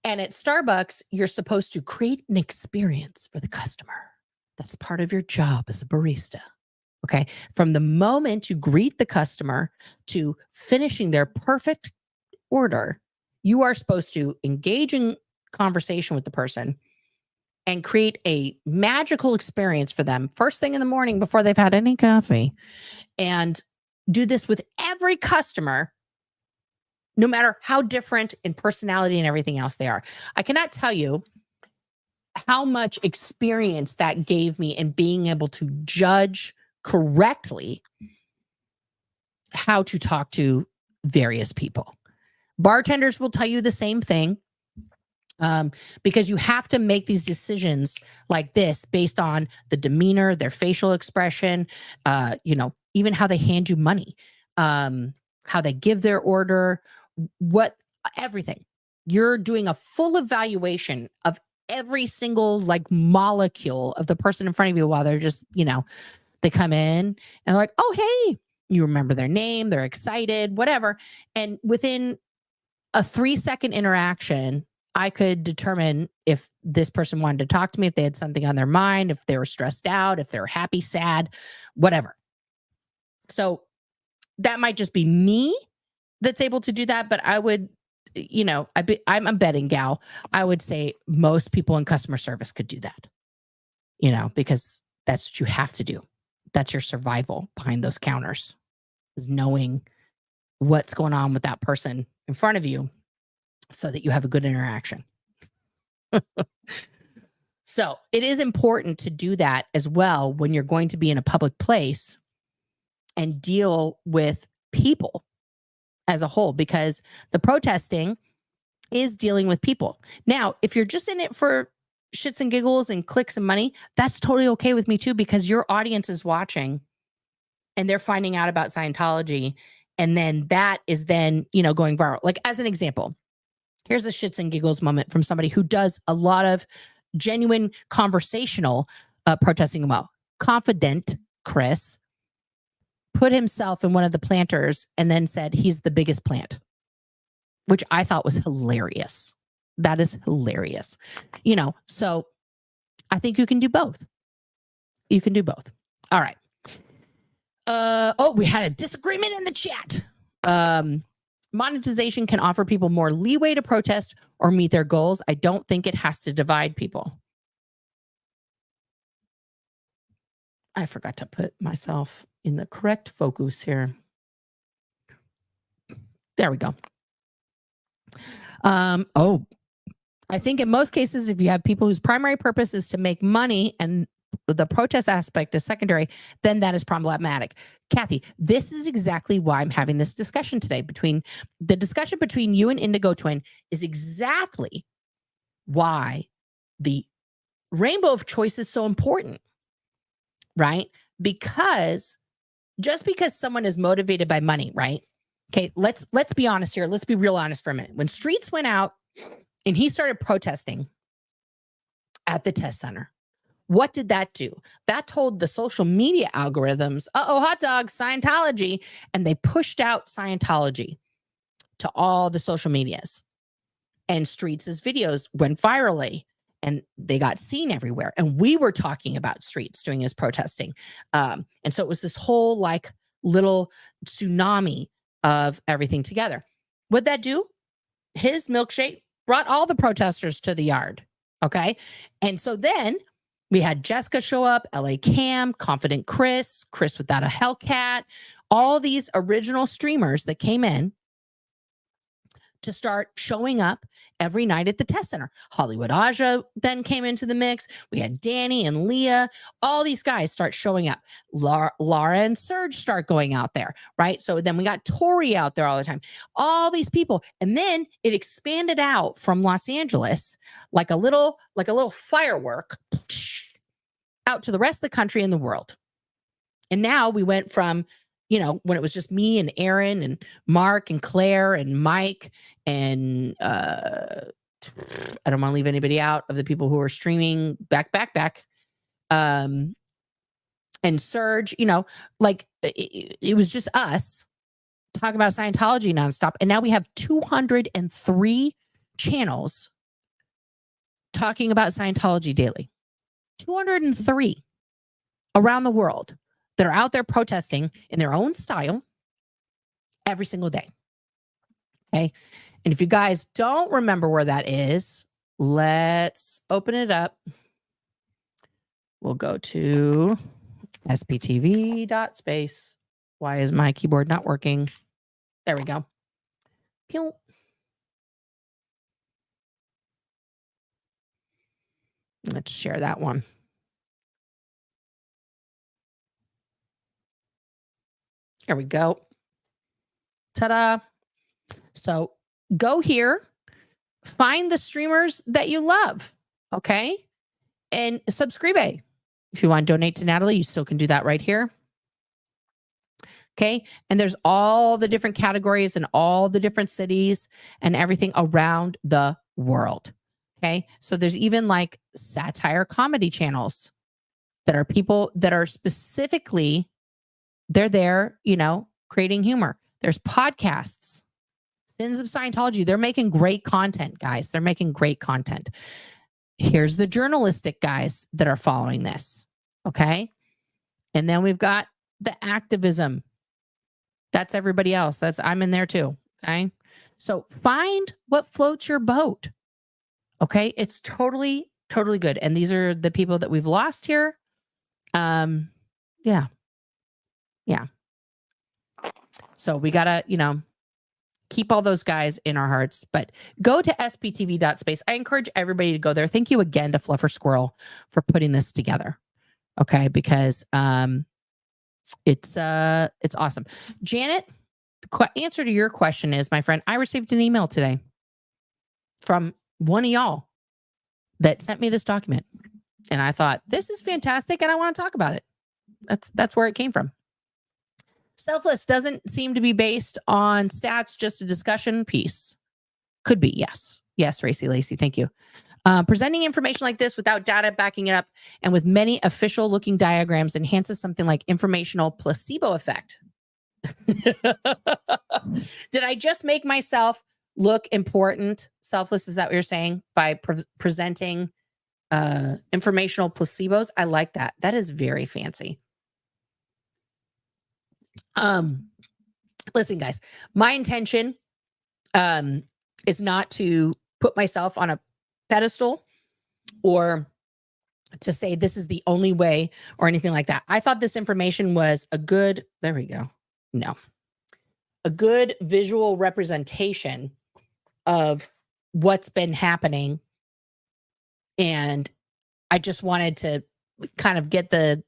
And at Starbucks, you're supposed to create an experience for the customer. That's part of your job as a barista. Okay. From the moment you greet the customer to finishing their perfect order, you are supposed to engage in conversation with the person and create a magical experience for them first thing in the morning before they've had any coffee. And do this with every customer, no matter how different in personality and everything else they are. I cannot tell you how much experience that gave me in being able to judge correctly how to talk to various people. Bartenders will tell you the same thing, because you have to make these decisions like this based on the demeanor, their facial expression, even how they hand you money, how they give their order, everything. You're doing a full evaluation of every single like molecule of the person in front of you while they're just, they come in and they're like, oh, hey, you remember their name, they're excited, whatever. And within a 3-second interaction, I could determine if this person wanted to talk to me, if they had something on their mind, if they were stressed out, if they're happy, sad, whatever. So that might just be me that's able to do that. But I would, I'm a betting gal. I would say most people in customer service could do that, because that's what you have to do. That's your survival behind those counters, is knowing what's going on with that person in front of you so that you have a good interaction. So it is important to do that as well when you're going to be in a public place and deal with people as a whole, because the protesting is dealing with people. Now, if you're just in it for shits and giggles and clicks and money, that's totally okay with me too, because your audience is watching and they're finding out about Scientology. And then that is then, going viral. Like, as an example, here's a shits and giggles moment from somebody who does a lot of genuine conversational protesting. Well, Confident Chris put himself in one of the planters and then said he's the biggest plant, which I thought was hilarious. That is hilarious. So I think you can do both. You can do both. All right. We had a disagreement in the chat. Monetization can offer people more leeway to protest or meet their goals. I don't think it has to divide people. I forgot to put myself in the correct focus here. There we go. I think in most cases, if you have people whose primary purpose is to make money and the protest aspect is secondary, then that is problematic. Kathy, this is exactly why I'm having this discussion today. The discussion between you and Indigo Twin is exactly why the rainbow of choice is so important, right? Because just because someone is motivated by money, right? Okay, let's be honest here. Let's be real honest for a minute. When Streets went out and he started protesting at the test center, what did that do? That told the social media algorithms, hot dog, Scientology. And they pushed out Scientology to all the social medias. And Streets' videos went virally and they got seen everywhere. And we were talking about Streets doing his protesting. And so it was this whole like little tsunami of everything together. What'd that do? His milkshake brought all the protesters to the yard. Okay. And so then we had Jessica show up, LA Cam, Confident Chris without a Hellcat, all these original streamers that came in to start showing up every night at the test center. Hollywood Aja then came into the mix. We had Danny and Leah. All these guys start showing up. Laura and Serge start going out there, right? So then we got Tori out there all the time. All these people. And then it expanded out from Los Angeles like a little firework out to the rest of the country and the world. And now we went from, when it was just me and Aaron and Mark and Claire and Mike and I don't want to leave anybody out of the people who are streaming back. And Serge, it was just us talking about Scientology nonstop. And now we have 203 channels talking about Scientology daily. 203 around the world that are out there protesting in their own style every single day. Okay. And if you guys don't remember where that is, let's open it up. We'll go to sptv.space. Why is my keyboard not working? There we go. Pew. Let's share that one. Here we go. Ta-da. So go here, find the streamers that you love, okay? And subscribe. If you want to donate to Natalie, you still can do that right here. Okay. And there's all the different categories and all the different cities and everything around the world. Okay. So there's even like satire comedy channels that are people that are specifically, they're there, creating humor. There's podcasts, Sins of Scientology. They're making great content, guys. They're making great content. Here's the journalistic guys that are following this. Okay. And then we've got the activism. That's everybody else. I'm in there too. Okay. So find what floats your boat. Okay. It's totally, totally good. And these are the people that we've lost here. Yeah. So we gotta, keep all those guys in our hearts, but go to sptv.space. I encourage everybody to go there. Thank you again to Fluffer Squirrel for putting this together. Okay. Because, it's awesome. Janet, the answer to your question is, my friend, I received an email today from one of y'all that sent me this document. And I thought, this is fantastic. And I want to talk about it. That's where it came from. Selfless doesn't seem to be based on stats, just a discussion piece. Could be. Yes. Yes. Racy Lacey. Thank you. Presenting information like this without data backing it up and with many official looking diagrams enhances something like informational placebo effect. Did I just make myself look important? Selfless, is that what you're saying? By presenting informational placebos? I like that. That is very fancy. Listen, guys, my intention is not to put myself on a pedestal or to say this is the only way or anything like that. I thought this information was a good, there we go. No, a good visual representation of what's been happening. And I just wanted to kind of get the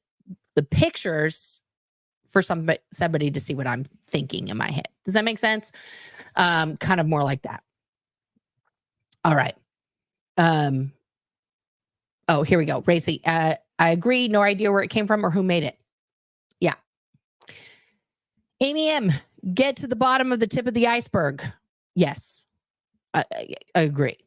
pictures for somebody to see what I'm thinking in my head. Does that make sense? Kind of more like that. All right. Oh, here we go. Racy, I agree. No idea where it came from or who made it. Yeah. Amy M, get to the bottom of the tip of the iceberg. Yes. I agree.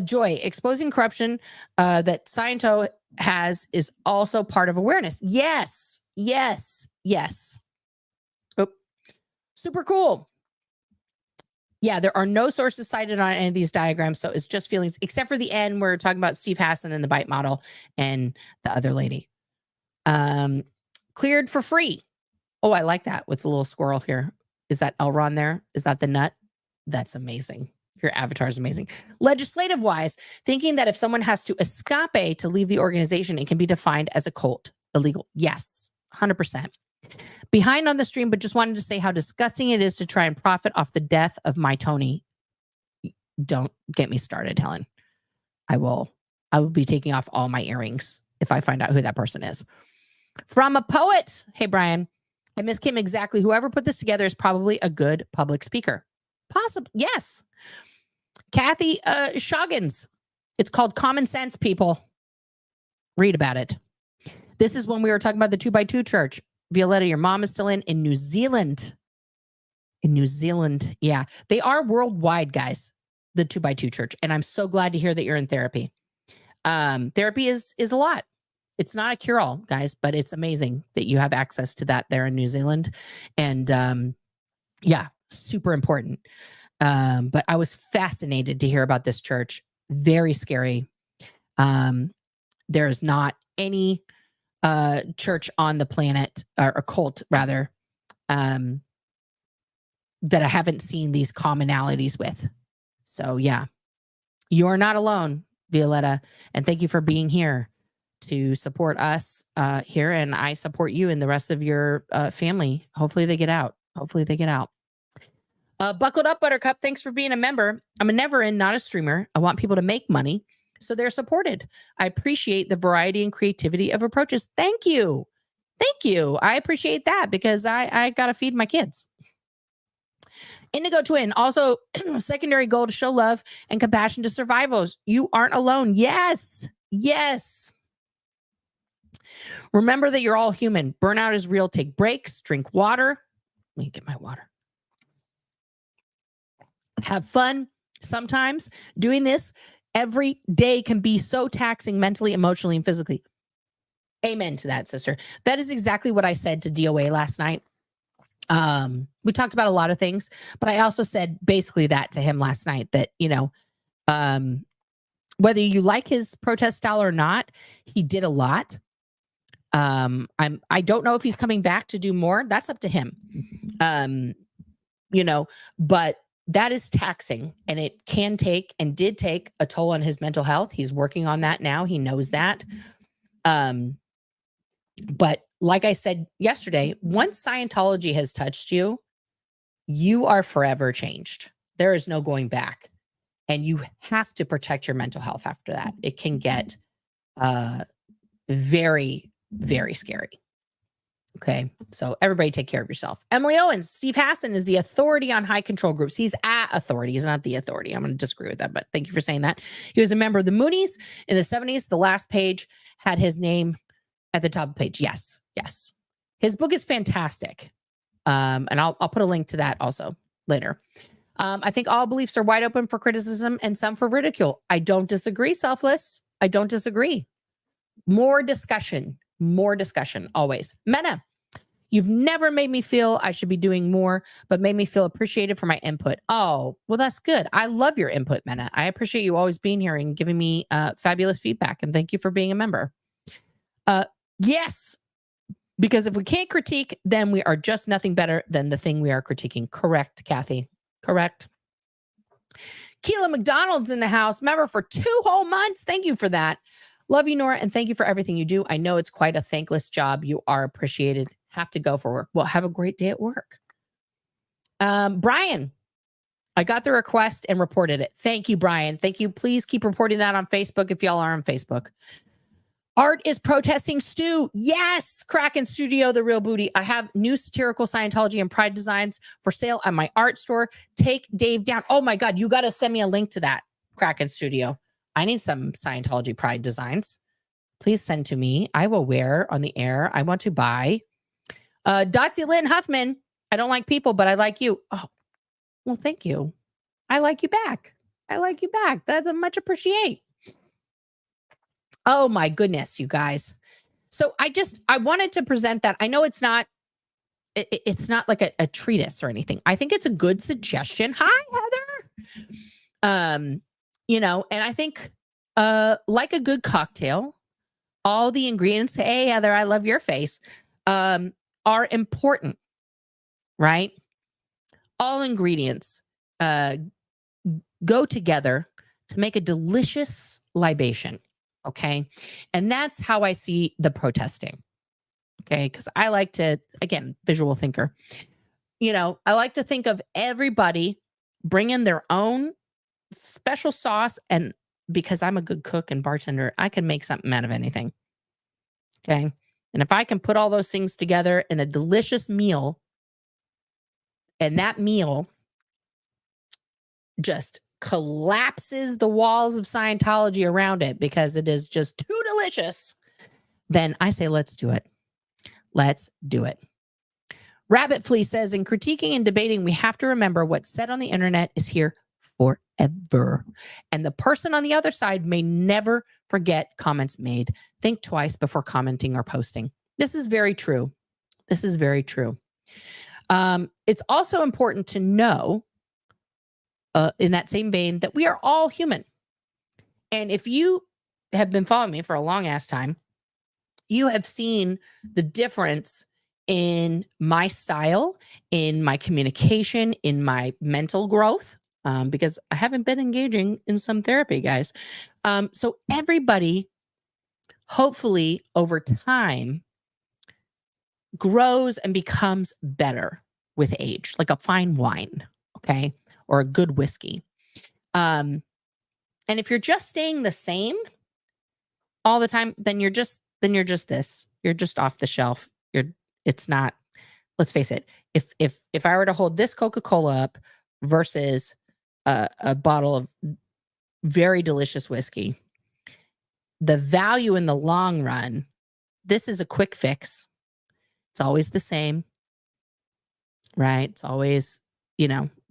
Joy, exposing corruption that Sciento has is also part of awareness. Yes. Yes. Yes. Oh, super cool. Yeah, there are no sources cited on any of these diagrams, so it's just feelings, except for the end where we're talking about Steve Hassan and the bite model and the other lady. Cleared for free. Oh, I like that with the little squirrel here. Is that Elron there? Is that the nut? That's amazing. Your avatar is amazing. Legislative wise, thinking that if someone has to escape to leave the organization, it can be defined as a cult. Illegal. Yes, 100%. Behind on the stream, but just wanted to say how disgusting it is to try and profit off the death of my Tony. Don't get me started, Helen. I will be taking off all my earrings if I find out who that person is. From a poet. Hey, Brian. I miss Kim exactly. Whoever put this together is probably a good public speaker. Possible. Yes. Kathy Shoggins. It's called Common Sense, people. Read about it. This is when we were talking about the 2x2 church. Violetta, your mom is still in New Zealand. In New Zealand. Yeah. They are worldwide, guys, the 2x2 church. And I'm so glad to hear that you're in therapy. Therapy is a lot. It's not a cure-all, guys, but it's amazing that you have access to that there in New Zealand. And yeah, super important. But I was fascinated to hear about this church. Very scary. There's not any church on the planet, or a cult rather, that I haven't seen these commonalities with. So yeah, you're not alone, Violetta. And thank you for being here to support us here. And I support you and the rest of your family. Hopefully they get out. Hopefully they get out. Buckled up, Buttercup. Thanks for being a member. I'm a never-in, not a streamer. I want people to make money, so they're supported. I appreciate the variety and creativity of approaches. Thank you. Thank you. I appreciate that because I got to feed my kids. Indigo Twin. Also, secondary goal to show love and compassion to survivors. You aren't alone. Yes. Yes. Remember that you're all human. Burnout is real. Take breaks. Drink water. Let me get my water. Have fun. Sometimes doing this every day can be so taxing mentally, emotionally, and physically. Amen to that, sister. That is exactly what I said to DOA last night. We talked about a lot of things, but I also said basically that to him last night, that, you know, whether you like his protest style or not, he did a lot. I don't know if he's coming back to do more. That's up to him. You know, but that is taxing, and it can take and did take a toll on his mental health. He's working on that now. He knows that. But like I said yesterday, once Scientology has touched you, you are forever changed. There is no going back. And you have to protect your mental health after that. It can get very, very scary. Okay, so everybody take care of yourself. Emily Owens, Steve Hassan is the authority on high control groups. He's an authority. He's not the authority. I'm going to disagree with that, but thank you for saying that. He was a member of the Moonies in the 70s. The last page had his name at the top of the page. Yes, yes. His book is fantastic. And I'll put a link to that also later. I think all beliefs are wide open for criticism and some for ridicule. I don't disagree, Selfless. I don't disagree. More discussion always. Mena, you've never made me feel I should be doing more, but made me feel appreciated for my input. Oh, well, that's good. I love your input, Mena. I appreciate you always being here and giving me fabulous feedback. And thank you for being a member. Yes, because if we can't critique, then we are just nothing better than the thing we are critiquing. Correct, Kathy. Correct. Keela McDonald's in the house, member for 2 whole months. Thank you for that. Love you, Nora, and thank you for everything you do. I know it's quite a thankless job. You are appreciated. Have to go for work. Well, have a great day at work. Brian, I got the request and reported it. Thank you, Brian. Thank you. Please keep reporting that on Facebook if y'all are on Facebook. Art is protesting Stu. Yes, Kraken Studio, the real booty. I have new satirical Scientology and Pride designs for sale at my art store. Take Dave down. Oh my God, you got to send me a link to that, Kraken Studio. I need some Scientology Pride designs. Please send to me. I will wear on the air. I want to buy. Dotsie Lynn Huffman. I don't like people, but I like you. Oh, well, thank you. I like you back. I like you back. That's a much appreciate. Oh my goodness, you guys. So I wanted to present that. I know it's not like a treatise or anything. I think it's a good suggestion. Hi, Heather. You know, and I think like a good cocktail, all the ingredients, hey, Heather, I love your face, are important, right? All ingredients go together to make a delicious libation. Okay. And that's how I see the protesting. Okay. Because I like to, again, visual thinker. I like to think of everybody bringing their own special sauce. And because I'm a good cook and bartender, I can make something out of anything. Okay. And if I can put all those things together in a delicious meal, and that meal just collapses the walls of Scientology around it because it is just too delicious, then I say, let's do it. Let's do it. Rabbit Flea says, in critiquing and debating, we have to remember what's said on the internet is here forever. And the person on the other side may never forget comments made. Think twice before commenting or posting. This is very true. This is very true. It's also important to know, in that same vein, that we are all human. And if you have been following me for a long ass time, you have seen the difference in my style, in my communication, in my mental growth, because I haven't been engaging in some therapy, guys. So everybody, hopefully over time, grows and becomes better with age, like a fine wine, okay, or a good whiskey. And if you're just staying the same all the time, then you're just this. You're just off the shelf. It's not. Let's face it. If I were to hold this Coca-Cola up versus a bottle of very delicious whiskey, the value in the long run, this is a quick fix. It's always the same, right? It's always, you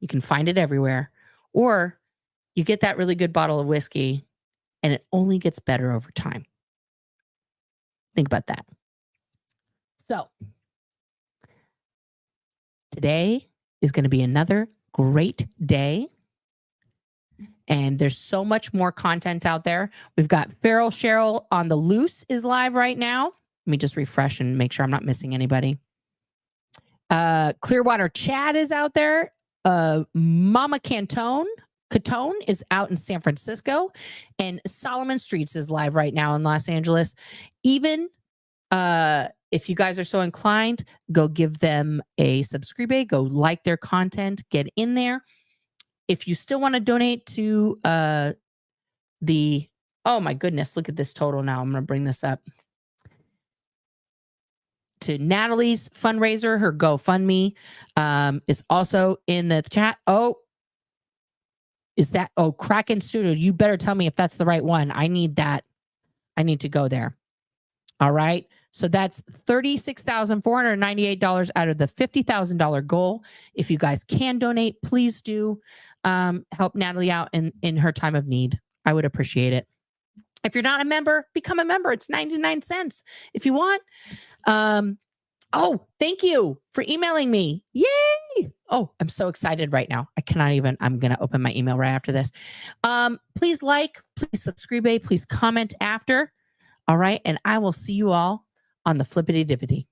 can find it everywhere. Or you get that really good bottle of whiskey and it only gets better over time. Think about that. So today is going to be another great day. And there's so much more content out there. We've got Feral Cheryl on the Loose is live right now. Let me just refresh and make sure I'm not missing anybody. Clearwater Chad is out there. Mama Catone is out in San Francisco. And Solomon Streets is live right now in Los Angeles. Even if you guys are so inclined, go give them a subscribe, go like their content, get in there. If you still want to donate to oh my goodness, look at this total now. I'm going to bring this up. To Natalie's fundraiser, her GoFundMe is also in the chat. Oh, is that, Kraken Studio. You better tell me if that's the right one. I need that. I need to go there. All right. So that's $36,498 out of the $50,000 goal. If you guys can donate, please do help Natalie out in her time of need. I would appreciate it. If you're not a member, become a member. It's 99 cents if you want. Thank you for emailing me. Yay. Oh, I'm so excited right now. I cannot even, I'm going to open my email right after this. Please please subscribe, please comment after. All right. And I will see you all on the flippity dippity.